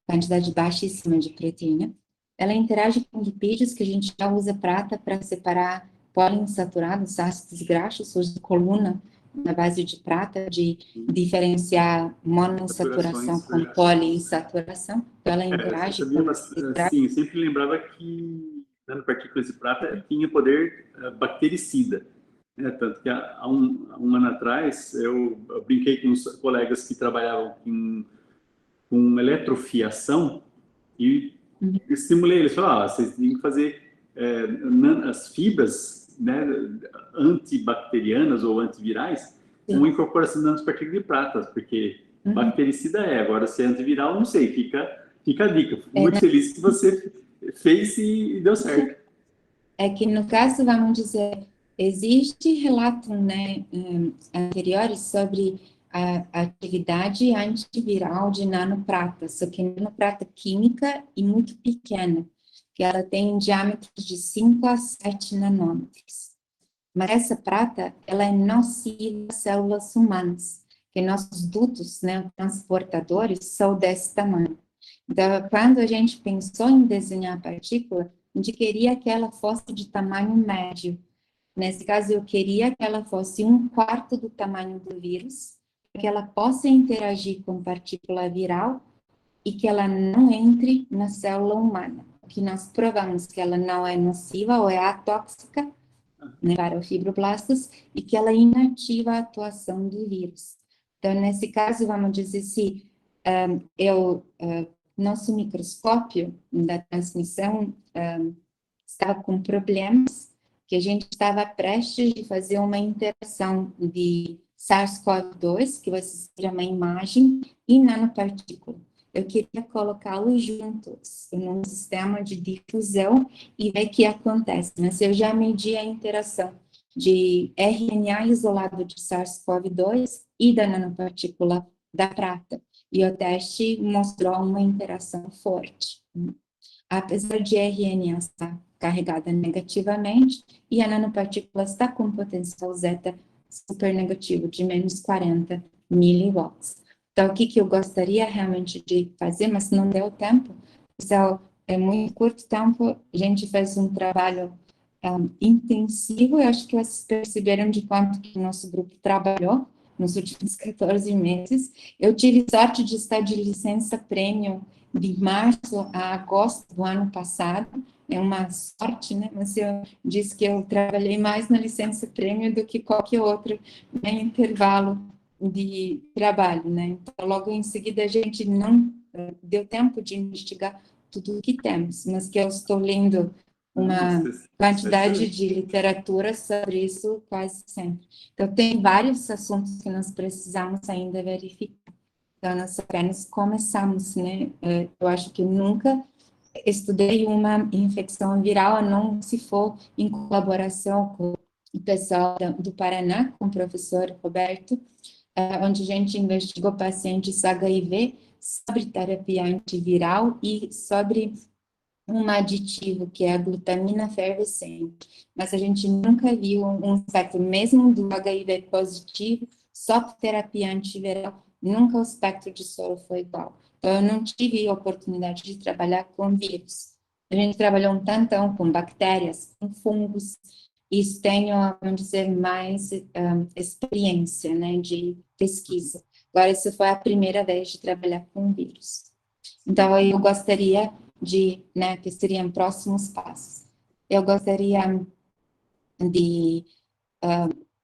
quantidade baixíssima de proteína. Ela interage com lipídios, que a gente já usa prata para separar poliinsaturados, ácidos graxos, ou de coluna, na base de prata, de diferenciar monoinsaturação com poliinsaturação. Então, ela interage com... Sim, eu sempre lembrava que nanopartículas de prata tinha poder bactericida. Tanto que há um ano atrás, eu brinquei com uns colegas que trabalhavam com eletrofiação e estimulei eles. Falaram, vocês têm que fazer as fibras, né, antibacterianas ou antivirais com incorporação de nanopartículas de prata, porque bactericida agora se é antiviral, não sei, fica a dica. Fico muito feliz que você fez e deu certo. É que no caso, vamos dizer, existe relatos, né, anteriores sobre a atividade antiviral de nanoprata, só que nanoprata química e muito pequena, que ela tem diâmetros de 5 a 7 nanômetros. Mas essa prata, ela é nociva às células humanas, que nossos dutos, né, transportadores, são desse tamanho. Então, quando a gente pensou em desenhar a partícula, a gente queria que ela fosse de tamanho médio. Nesse caso, eu queria que ela fosse 1/4 do tamanho do vírus, que ela possa interagir com partícula viral e que ela não entre na célula humana. Que nós provamos que ela não é nociva ou é atóxica, né, para os fibroblastos, e que ela inativa a atuação do vírus. Então, nesse caso, vamos dizer, se nosso microscópio da transmissão estava com problemas, que a gente estava prestes de fazer uma interação de SARS-CoV-2, que vai ser uma imagem, e nanopartícula. Eu queria colocá-los juntos num sistema de difusão e ver o que acontece. Mas eu já medi a interação de RNA isolado de SARS-CoV-2 e da nanopartícula da prata. E o teste mostrou uma interação forte. Apesar de RNA estar carregada negativamente, e a nanopartícula está com potencial zeta super negativo, de menos 40 miliwatts. Então, o que eu gostaria realmente de fazer, mas não deu tempo, então, é muito curto tempo, a gente fez um trabalho intensivo, eu acho que vocês perceberam de quanto que o nosso grupo trabalhou nos últimos 14 meses. Eu tive sorte de estar de licença prêmio de março a agosto do ano passado, é uma sorte, né? Mas eu disse que eu trabalhei mais na licença prêmio do que qualquer outro, né, intervalo de trabalho, né? Então, logo em seguida, a gente não deu tempo de investigar tudo o que temos, mas que eu estou lendo uma quantidade de literatura sobre isso quase sempre. Então, tem vários assuntos que nós precisamos ainda verificar. Então, nós apenas começamos, né? Eu acho que nunca estudei uma infecção viral, a não se for em colaboração com o pessoal do Paraná, com o professor Roberto, onde a gente investigou pacientes HIV sobre terapia antiviral e sobre um aditivo, que é a glutamina fervescente. Mas a gente nunca viu um espectro, mesmo do HIV positivo, só por terapia antiviral, nunca o espectro de soro foi igual. Então, eu não tive a oportunidade de trabalhar com vírus. A gente trabalhou um tantão com bactérias, com fungos, e tenho, vamos dizer, mais experiência, né, de pesquisa. Agora, isso foi a primeira vez de trabalhar com vírus. Então, eu gostaria de, né, que seriam próximos passos. Eu gostaria de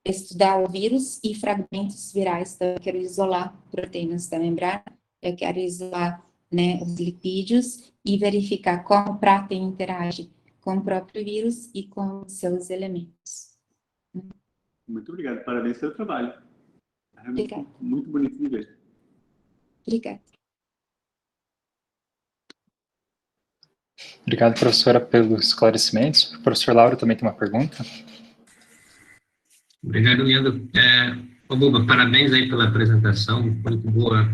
estudar o vírus e fragmentos virais, então eu quero isolar proteínas da membrana, eu quero isolar, né, os lipídios e verificar como o prata interage com o próprio vírus e com seus elementos. Muito obrigado, parabéns pelo trabalho. Obrigada. Muito bonito de ver. Obrigada. Obrigado, professora, pelos esclarecimentos. O professor Lauro também tem uma pergunta. Obrigado, Leandro. Buba, parabéns aí pela apresentação, muito boa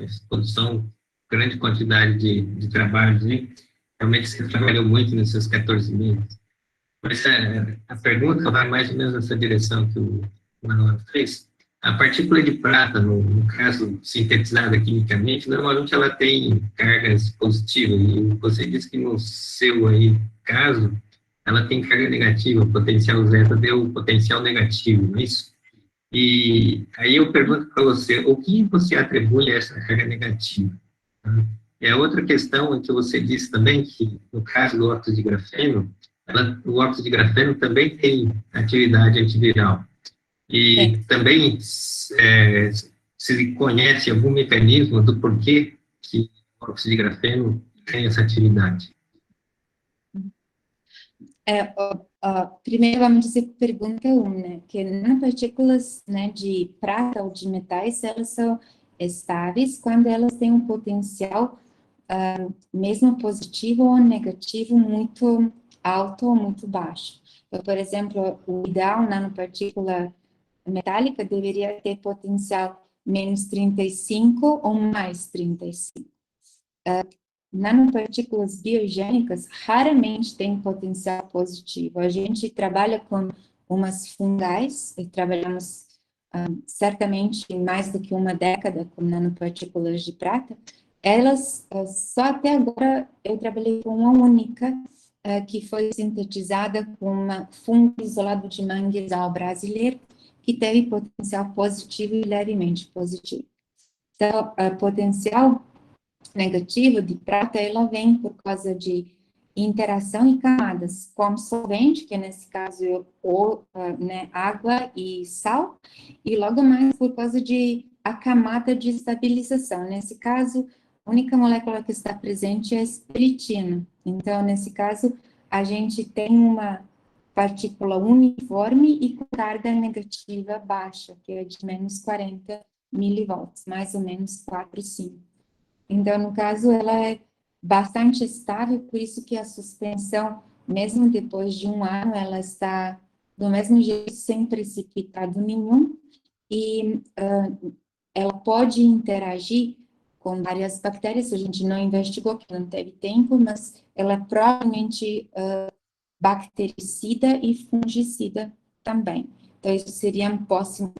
exposição, grande quantidade de trabalhos, hein? Realmente você trabalhou muito nesses 14 meses. Mas a pergunta vai mais ou menos nessa direção que o Manuel fez. A partícula de prata, no caso sintetizada quimicamente, normalmente ela tem cargas positivas, e você disse que no seu aí, caso, ela tem carga negativa, o potencial zeta deu potencial negativo, não é isso? E aí eu pergunto para você, o que você atribui a essa carga negativa? E a outra questão é que você disse também que, no caso do óxido de grafeno, o óxido de grafeno também tem atividade antiviral. E também se conhece algum mecanismo do porquê que o óxido de grafeno tem essa atividade. Primeiro, vamos dizer, pergunta 1, né, que nanopartículas, né, de prata ou de metais, elas são estáveis quando elas têm um potencial, mesmo positivo ou negativo, muito alto ou muito baixo. Então, por exemplo, o ideal nanopartícula metálica deveria ter potencial menos 35 ou mais 35. Nanopartículas biogênicas raramente têm potencial positivo. A gente trabalha com umas fungais, e trabalhamos certamente mais do que uma década com nanopartículas de prata. Elas, só até agora, eu trabalhei com uma única, que foi sintetizada com um fungo isolado de manguezal brasileiro, que teve potencial positivo e levemente positivo. Então, o potencial negativo de prata, ela vem por causa de interação e camadas, como solvente, que nesse caso é né, água e sal, e logo mais por causa de a camada de estabilização. Nesse caso, a única molécula que está presente é a espiritina. Então, nesse caso, a gente tem uma partícula uniforme e com carga negativa baixa, que é de menos 40 milivolts, mais ou menos 4, 5. Então, no caso, ela é bastante estável, por isso que a suspensão, mesmo depois de 1 ano, ela está do mesmo jeito, sem precipitado nenhum, e ela pode interagir com várias bactérias, a gente não investigou, porque não teve tempo, mas ela é provavelmente bactericida e fungicida também. Então, isso seriam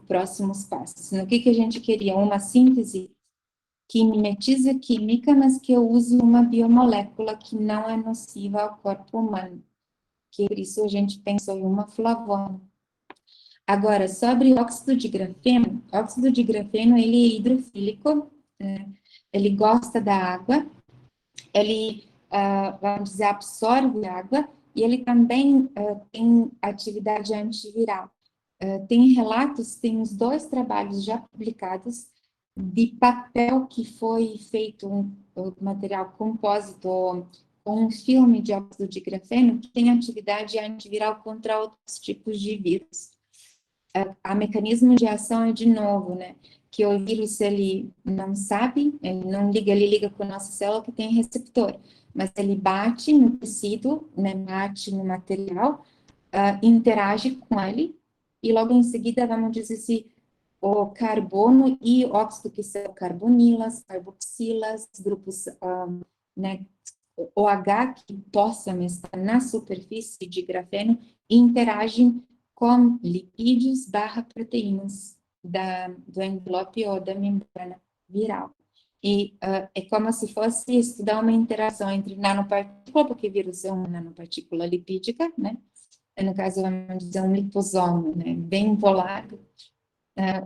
próximos passos. No que a gente queria? Uma síntese que mimetiza química, mas que use uma biomolécula que não é nociva ao corpo humano. Que por isso a gente pensou em uma flavona. Agora, sobre o óxido de grafeno, ele é hidrofílico, ele gosta da água, ele, vamos dizer, absorve água, e ele também tem atividade antiviral. Tem relatos, tem uns 2 trabalhos já publicados, de papel que foi feito, um material compósito, com um filme de óxido de grafeno, que tem atividade antiviral contra outros tipos de vírus. A mecanismo de ação é, de novo, né, que o vírus, ele não sabe, ele não liga, ele liga com a nossa célula que tem receptor, mas ele bate no tecido, né, bate no material, interage com ele, e logo em seguida, vamos dizer assim, o carbono e óxido, que são carbonilas, carboxilas, grupos, né, OH, que possam estar na superfície de grafeno, interagem com lipídios / proteínas do envelope ou da membrana viral. E é como se fosse estudar uma interação entre nanopartícula, porque vírus é uma nanopartícula lipídica, né? No caso, vamos dizer, um liposomo, né? Bem volado,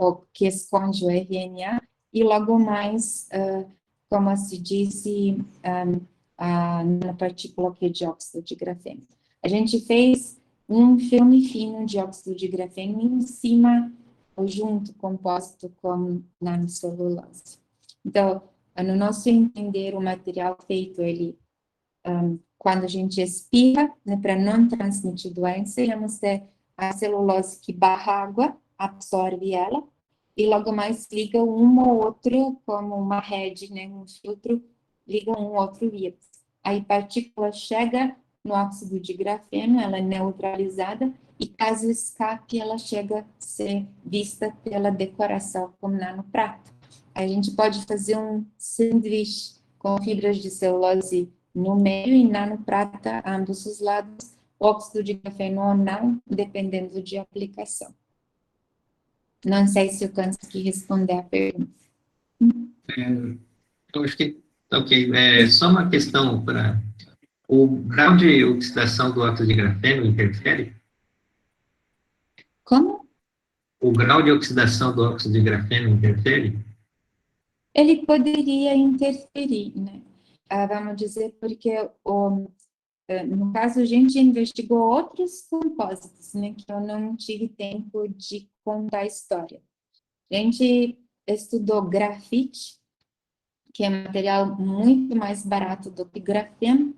ou que esconde o RNA, e logo mais, como se disse, a nanopartícula que é de óxido de grafeno. A gente fez um filme fino de óxido de grafeno em cima, ou junto, composto com nanocelulose. Então, no nosso entender, o material feito, ele, quando a gente espirra, né, para não transmitir doença, vamos ter a celulose que barra água, absorve ela, e logo mais liga um ou outro, como uma rede, né, um filtro, liga um outro vírus. Aí a partícula chega no óxido de grafeno, ela é neutralizada, e caso escape, ela chega a ser vista pela decoração como nanoprata. A gente pode fazer um sanduíche com fibras de celulose no meio e nanoprata ambos os lados, óxido de grafeno ou não, dependendo de aplicação. Não sei se eu consegui responder a pergunta. Eu acho que, ok, só uma questão para... O grau de oxidação do óxido de grafeno interfere? Como? O grau de oxidação do óxido de grafeno interfere? Ele poderia interferir, né? Vamos dizer, porque, no caso, a gente investigou outros compósitos, né? Que eu não tive tempo de contar a história. A gente estudou grafite, que é um material muito mais barato do que grafeno,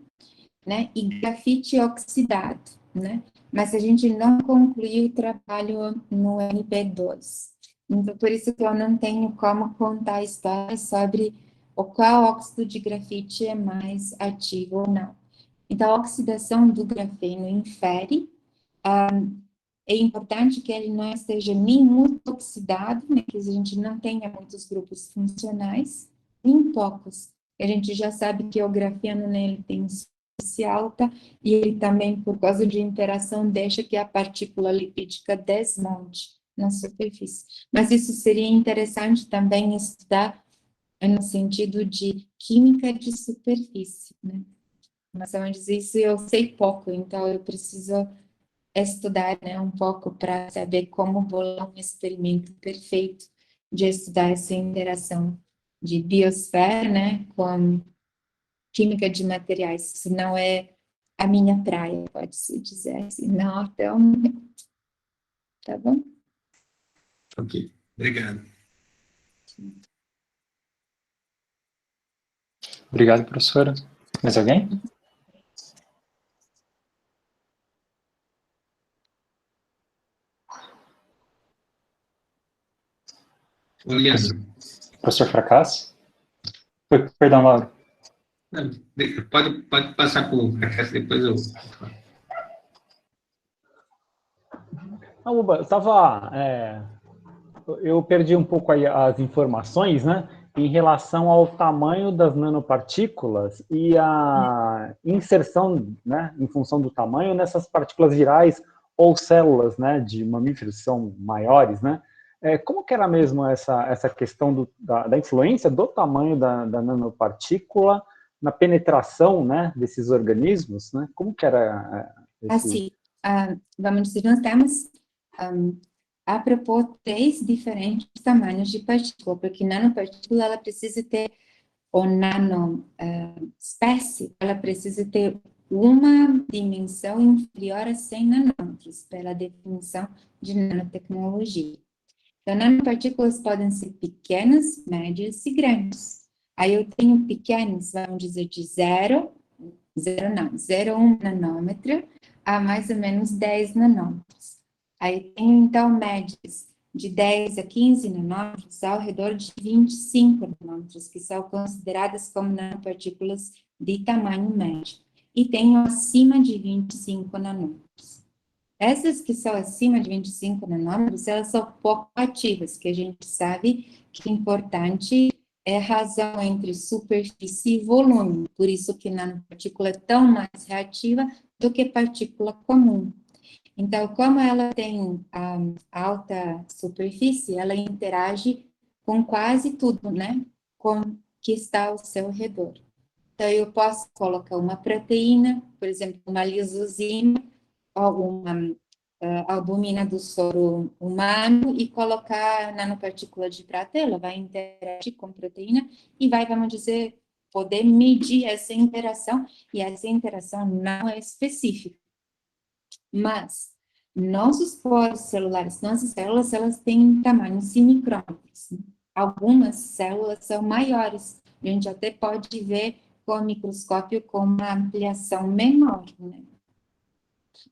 né? E grafite oxidado, né? Mas a gente não concluiu o trabalho no NP2. Então, por isso que eu não tenho como contar a história sobre qual óxido de grafite é mais ativo ou não. Então, a oxidação do grafeno infere. É importante que ele não esteja nem muito oxidado, né, que a gente não tenha muitos grupos funcionais, nem poucos. A gente já sabe que o grafeno, né, ele tem superfície alta, e ele também, por causa de interação, deixa que a partícula lipídica desmonte na superfície. Mas isso seria interessante também estudar no sentido de química de superfície, né? Mas, vamos dizer, isso eu sei pouco, então eu preciso estudar, né, um pouco para saber como bolar um experimento perfeito de estudar essa interação de biosfera, né, com química de materiais. Isso não é a minha praia, pode-se dizer assim. Não, então, tá bom? Ok, obrigado. Obrigado, professora. Mais alguém? Ô, Leandro, Professor Fracasso? Perdão, Laura. não, pode passar por cá, depois eu... Uba, eu perdi um pouco aí as informações, né, em relação ao tamanho das nanopartículas e a inserção, né, em função do tamanho, nessas partículas virais ou células, né, de mamíferos que são maiores, né. Como que era mesmo essa questão da influência do tamanho da nanopartícula na penetração, né, desses organismos, né? Como que era Assim, vamos dizer, nós temos a propor 3 diferentes tamanhos de partícula, porque nanopartícula, ela precisa ter, ou nano espécie, ela precisa ter uma dimensão inferior a 100 nanômetros, pela definição de nanotecnologia. Então, nanopartículas podem ser pequenas, médias e grandes. Aí eu tenho pequenos, vamos dizer, de 0,1 nanômetro a mais ou menos 10 nanômetros. Aí tem, então, médias de 10 a 15 nanômetros ao redor de 25 nanômetros, que são consideradas como nanopartículas de tamanho médio. E tem acima de 25 nanômetros. Essas que são acima de 25 nanômetros, elas são pouco ativas, que a gente sabe que é importante é a razão entre superfície e volume, por isso que nanopartícula é tão mais reativa do que partícula comum. Então, como ela tem alta superfície, ela interage com quase tudo, né, com que está ao seu redor. Então, eu posso colocar uma proteína, por exemplo, uma lisozima, ou uma albumina do soro humano e colocar nanopartícula de prata, ela vai interagir com proteína e vai, vamos dizer, poder medir essa interação, e essa interação não é específica. Mas nossos poros celulares, nossas células, elas têm tamanhos de micrômetros. Algumas células são maiores, a gente até pode ver com o microscópio com uma ampliação menor, né?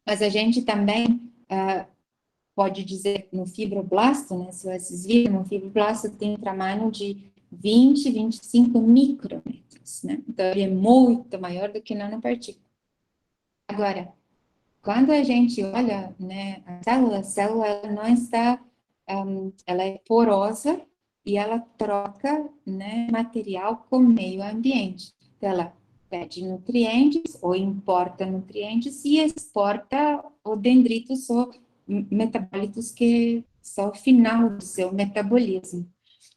Mas a gente também pode dizer no fibroblasto, né, se vocês viram, o fibroblasto tem tamanho de 20, 25 micrômetros, né? Então, ele é muito maior do que nanopartícula. Agora, quando a gente olha, né, a célula ela não está, ela é porosa e ela troca, né, material com o meio ambiente. Então, ela pede nutrientes ou importa nutrientes e exporta os dendritos ou metabólitos que são o final do seu metabolismo.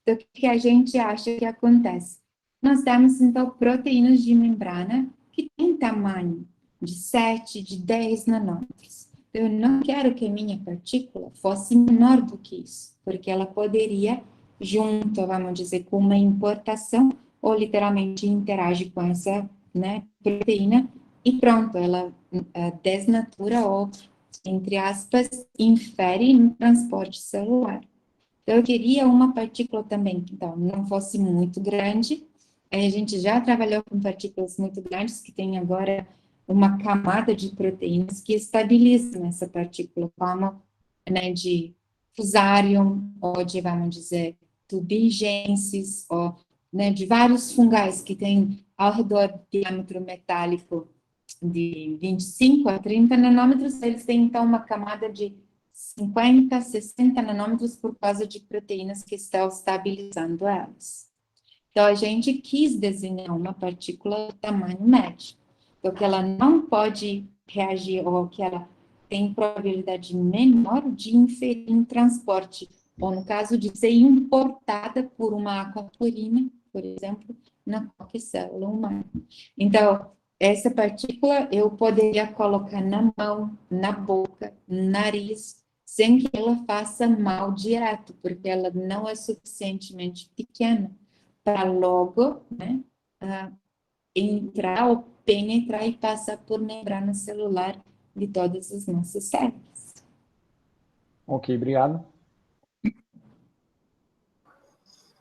Então, o que a gente acha que acontece? Nós temos, então, proteínas de membrana que têm tamanho de 7, de 10 nanômetros. Eu não quero que a minha partícula fosse menor do que isso, porque ela poderia, junto, vamos dizer, com uma importação, ou literalmente interage com essa, né, proteína, e pronto, ela desnatura ou, entre aspas, infere no transporte celular. Então, eu queria uma partícula também que, então, não fosse muito grande. A gente já trabalhou com partículas muito grandes, que tem agora uma camada de proteínas que estabilizam essa partícula, como, né, de fusarium, ou de, vamos dizer, tubigensis, ou, né, de vários fungais que tem ao redor do diâmetro metálico de 25 a 30 nanômetros, eles têm, então, uma camada de 50, 60 nanômetros por causa de proteínas que estão estabilizando elas. Então, a gente quis desenhar uma partícula de tamanho médio, porque ela não pode reagir, ou que ela tem probabilidade menor de inferir em transporte, ou no caso de ser importada por uma aquaporina, por exemplo, na qualquer célula humana. Então, essa partícula eu poderia colocar na mão, na boca, no nariz, sem que ela faça mal direto, porque ela não é suficientemente pequena para logo, né, entrar ou penetrar e passar por membrana celular de todas as nossas células. Ok, obrigado.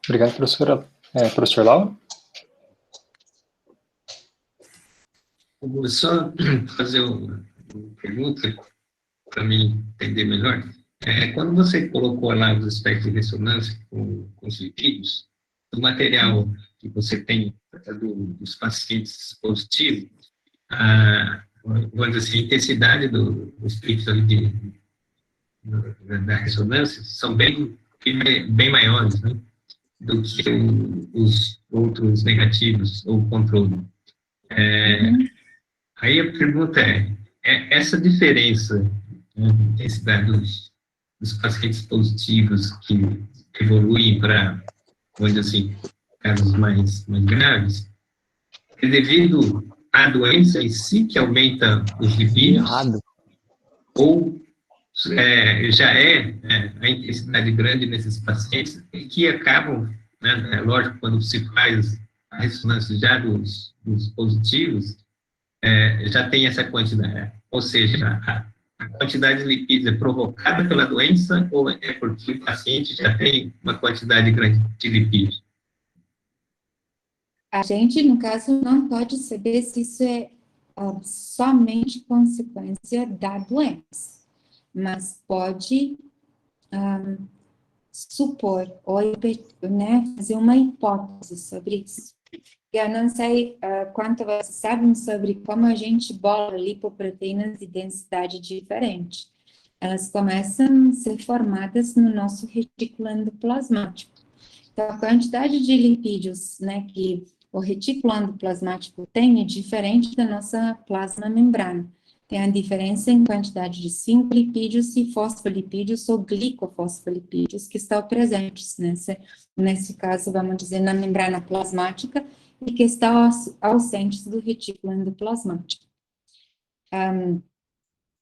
Obrigado, professora. Professor Lau? Vou só fazer uma pergunta para mim entender melhor. Quando você colocou lá os aspectos de ressonância com os lipídios, o material que você tem dos pacientes positivos, vamos dizer assim, a intensidade dos picos ali da ressonância são bem maiores, né, do que os outros negativos ou controle. Aí a pergunta essa diferença, né, de intensidade dos pacientes positivos que evoluem para, vamos dizer assim, casos mais graves, é devido à doença em si que aumenta os lipídios, ou já a intensidade grande nesses pacientes que acabam, né, lógico, quando se faz a ressonância já dos positivos, já tem essa quantidade, ou seja, a quantidade de lipídios é provocada pela doença ou é porque o paciente já tem uma quantidade grande de lipídios? A gente, no caso, não pode saber se isso é somente consequência da doença, mas pode supor ou, né, fazer uma hipótese sobre isso. Eu não sei quanto vocês sabem sobre como a gente bola lipoproteínas de densidade diferente. Elas começam a ser formadas no nosso retículo endoplasmático. Então, a quantidade de lipídios, né, que o retículo endoplasmático tem é diferente da nossa plasma membrana. Tem a diferença em quantidade de 5 lipídios e fosfolipídios ou glicofosfolipídios que estão presentes nesse caso, vamos dizer, na membrana plasmática e que estão ausentes do retículo endoplasmático.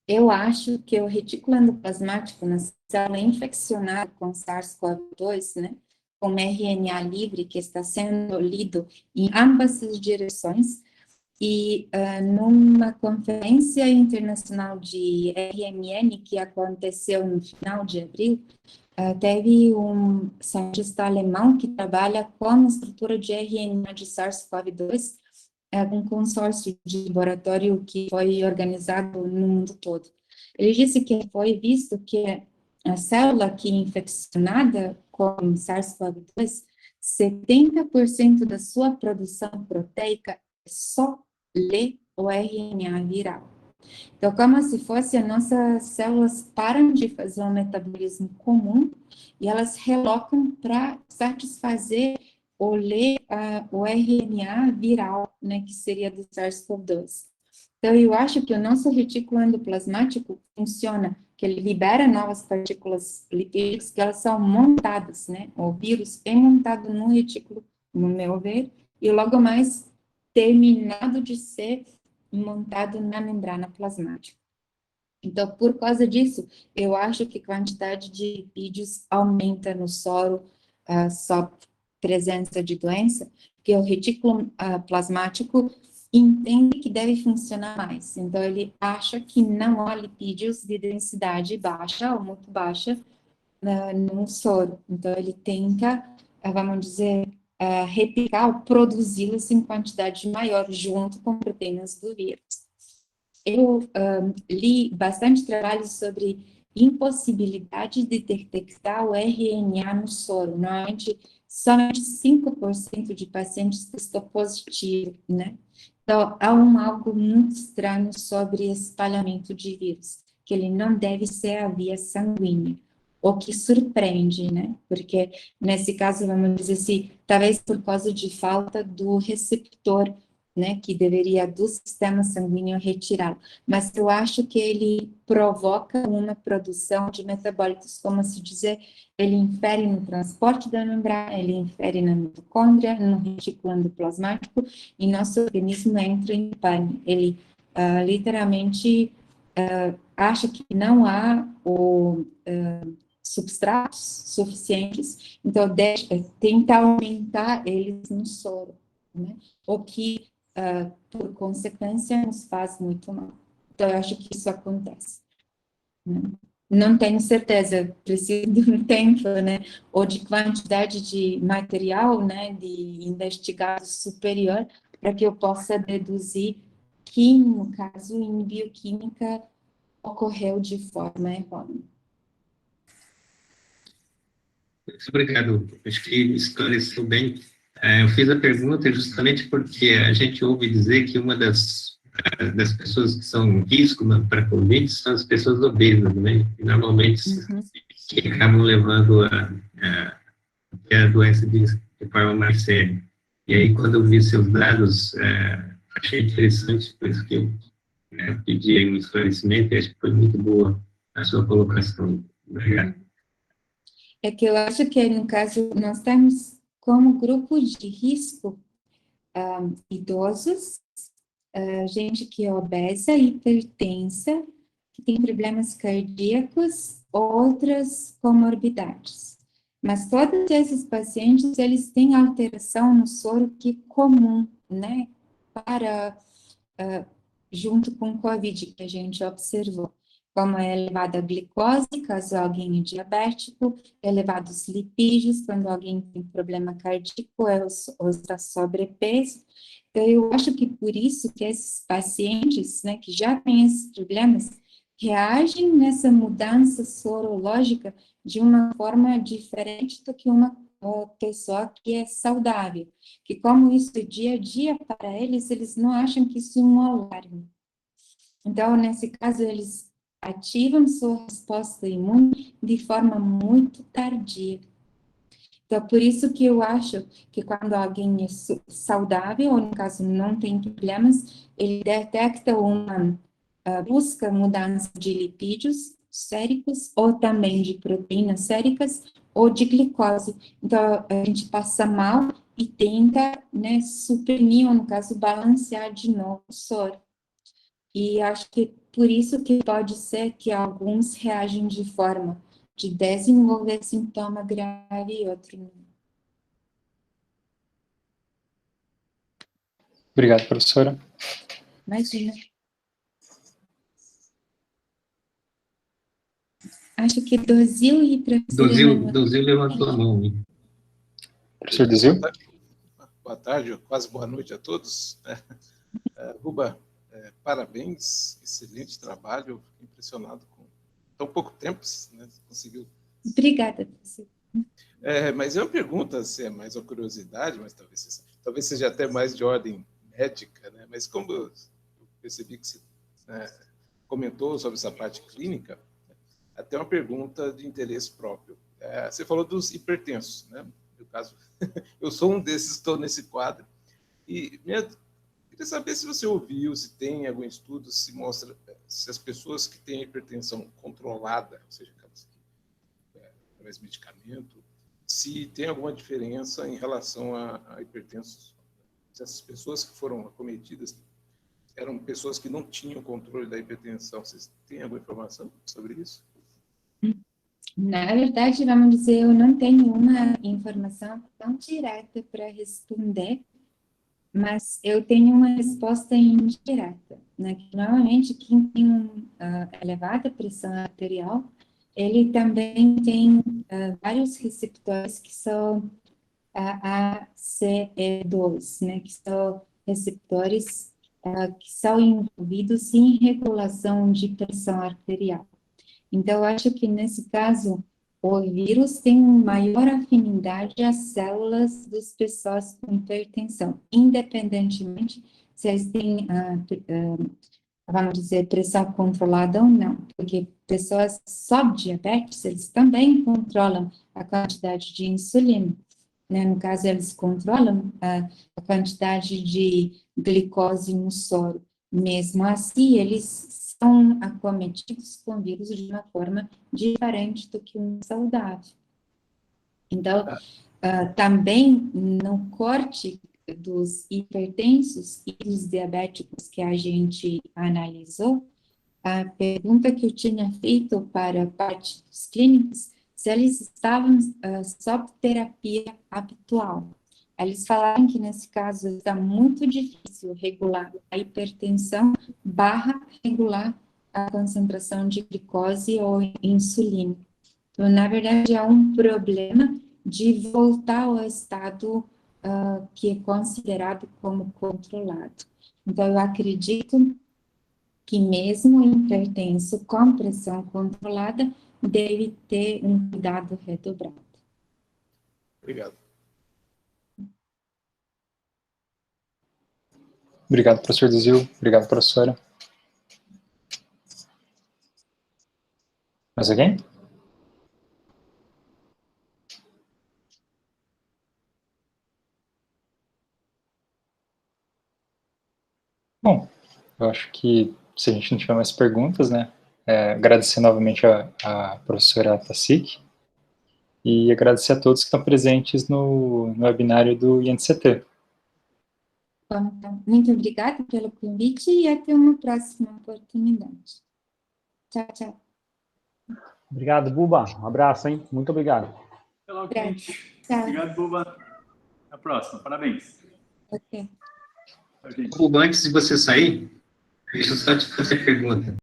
Eu acho que o retículo endoplasmático, na célula infeccionada com SARS-CoV-2, né, com RNA livre que está sendo lido em ambas as direções, e numa conferência internacional de RMN que aconteceu no final de abril, teve um cientista alemão que trabalha com a estrutura de RNA de SARS-CoV-2, um consórcio de laboratório que foi organizado no mundo todo. Ele disse que foi visto que a célula que é infeccionada com SARS-CoV-2, 70% da sua produção proteica só lê o RNA viral. Então, como se fosse as nossas células param de fazer um metabolismo comum e elas relocam para satisfazer ou ler o RNA viral, né, que seria do SARS-CoV-2. Então, eu acho que o nosso retículo endoplasmático funciona, que ele libera novas partículas lipídicas que elas são montadas, né, o vírus é montado no retículo, no meu ver, e logo mais terminado de ser montado na membrana plasmática. Então, por causa disso, eu acho que a quantidade de lipídios aumenta no soro, só presença de doença, porque o retículo plasmático entende que deve funcionar mais. Então, ele acha que não há lipídios de densidade baixa ou muito baixa no soro. Então, ele tenta, vamos dizer, replicar ou produzi-los em quantidade maior junto com proteínas do vírus. Eu li bastante trabalho sobre impossibilidade de detectar o RNA no soro. Normalmente, somente 5% de pacientes testou positivo, né? Então, há algo muito estranho sobre espalhamento de vírus, que ele não deve ser a via sanguínea, o que surpreende, né? Porque, nesse caso, vamos dizer assim, talvez por causa de falta do receptor né, que deveria do sistema sanguíneo retirá-lo. Mas eu acho que ele provoca uma produção de metabólitos, como se dizer, ele infere no transporte da membrana, ele infere na mitocôndria, no retículo endoplasmático, e nosso organismo entra em pânico. Ele literalmente acha que não há substratos suficientes, então tenta aumentar eles no soro, né? O que, por consequência, nos faz muito mal. Então, eu acho que isso acontece, né? Não tenho certeza, preciso de um tempo, né, ou de quantidade de material, né, de investigado superior, para que eu possa deduzir que, no caso, em bioquímica, ocorreu de forma errônea. Muito obrigado. Acho que esclareceu bem. Eu fiz a pergunta justamente porque a gente ouve dizer que uma das pessoas que são um risco para a Covid são as pessoas obesas, né? E normalmente que acabam levando a doença de forma mais séria. E aí, quando eu vi seus dados, achei interessante, por isso que eu pedi um esclarecimento, e acho que foi muito boa a sua colocação. Obrigado. É que eu acho que, no caso, nós temos como grupo de risco idosos, gente que é obesa, hipertensa, que tem problemas cardíacos, outras comorbidades. Mas todos esses pacientes, eles têm alteração no soro que é comum, né, para, junto com o COVID, que a gente observou, como é elevada a glicose, caso alguém é diabético, elevados lipídios, quando alguém tem problema cardíaco, ou está sobrepeso. Então, eu acho que por isso que esses pacientes, né, que já têm esses problemas, reagem nessa mudança sorológica de uma forma diferente do que uma pessoa que é saudável. Que como isso é dia a dia para eles, eles não acham que isso é um alarme. Então, nesse caso, eles ativam sua resposta imune de forma muito tardia. Então, por isso que eu acho que quando alguém é saudável, ou no caso não tem problemas, ele detecta uma busca mudança de lipídios séricos, ou também de proteínas séricas, ou de glicose. Então, a gente passa mal e tenta, né, suprimir, ou no caso, balancear de novo o soro. E acho que por isso que pode ser que alguns reagem de forma de desenvolver sintoma grave e outro não. Obrigado, professora. Imagina. Acho que Dozil e professora... Dozil levantou a mão. Hein? Professor Dozil? Boa tarde, quase boa noite a todos. Ruba, parabéns, excelente trabalho, fiquei impressionado com tão pouco tempo, né, você conseguiu. Obrigada, professor. Mas é uma pergunta, se é mais uma curiosidade, mas talvez seja até mais de ordem médica, né? Mas como eu percebi que você comentou sobre essa parte clínica, até uma pergunta de interesse próprio. Você falou dos hipertensos, né? No caso, eu sou um desses, estou nesse quadro. E queria saber se você ouviu, se tem algum estudo, se mostra se as pessoas que têm hipertensão controlada, ou seja, aquelas que através de medicamento, se tem alguma diferença em relação a hipertensos. Se essas pessoas que foram acometidas eram pessoas que não tinham controle da hipertensão. Vocês têm alguma informação sobre isso? Na verdade, vamos dizer, eu não tenho uma informação tão direta para responder, mas eu tenho uma resposta indireta, né? Normalmente, quem tem elevada pressão arterial, ele também tem vários receptores que são ACE2, né? Que são receptores que são envolvidos em regulação de pressão arterial. Então, eu acho que nesse caso, o vírus tem maior afinidade às células das pessoas com hipertensão, independentemente se eles têm, vamos dizer, pressão controlada ou não, porque pessoas só diabetes, eles também controlam a quantidade de insulina. né? No caso, eles controlam a quantidade de glicose no soro. Mesmo assim, eles são acometidos com vírus de uma forma diferente do que um saudável. Então, também no corte dos hipertensos e dos diabéticos que a gente analisou, a pergunta que eu tinha feito para a parte dos clínicos, se eles estavam sob terapia habitual. Eles falaram que, nesse caso, está muito difícil regular a hipertensão / regular a concentração de glicose ou insulina. Então, na verdade, é um problema de voltar ao estado que é considerado como controlado. Então, eu acredito que mesmo o hipertenso com pressão controlada deve ter um cuidado redobrado. Obrigado. Obrigado, professor Duzil. Obrigado, professora. Mais alguém? Bom, eu acho que se a gente não tiver mais perguntas, né, agradecer novamente a professora Tassic e agradecer a todos que estão presentes no webinário do INCT. Bom, então, muito obrigada pelo convite e até uma próxima oportunidade. Tchau, tchau. Obrigado, Buba. Um abraço, hein? Muito obrigado. Até logo, gente. Tchau. Obrigado, Buba. Até a próxima. Parabéns. Ok. Tchau, gente. Hugo, antes de você sair, deixa eu só te fazer a pergunta.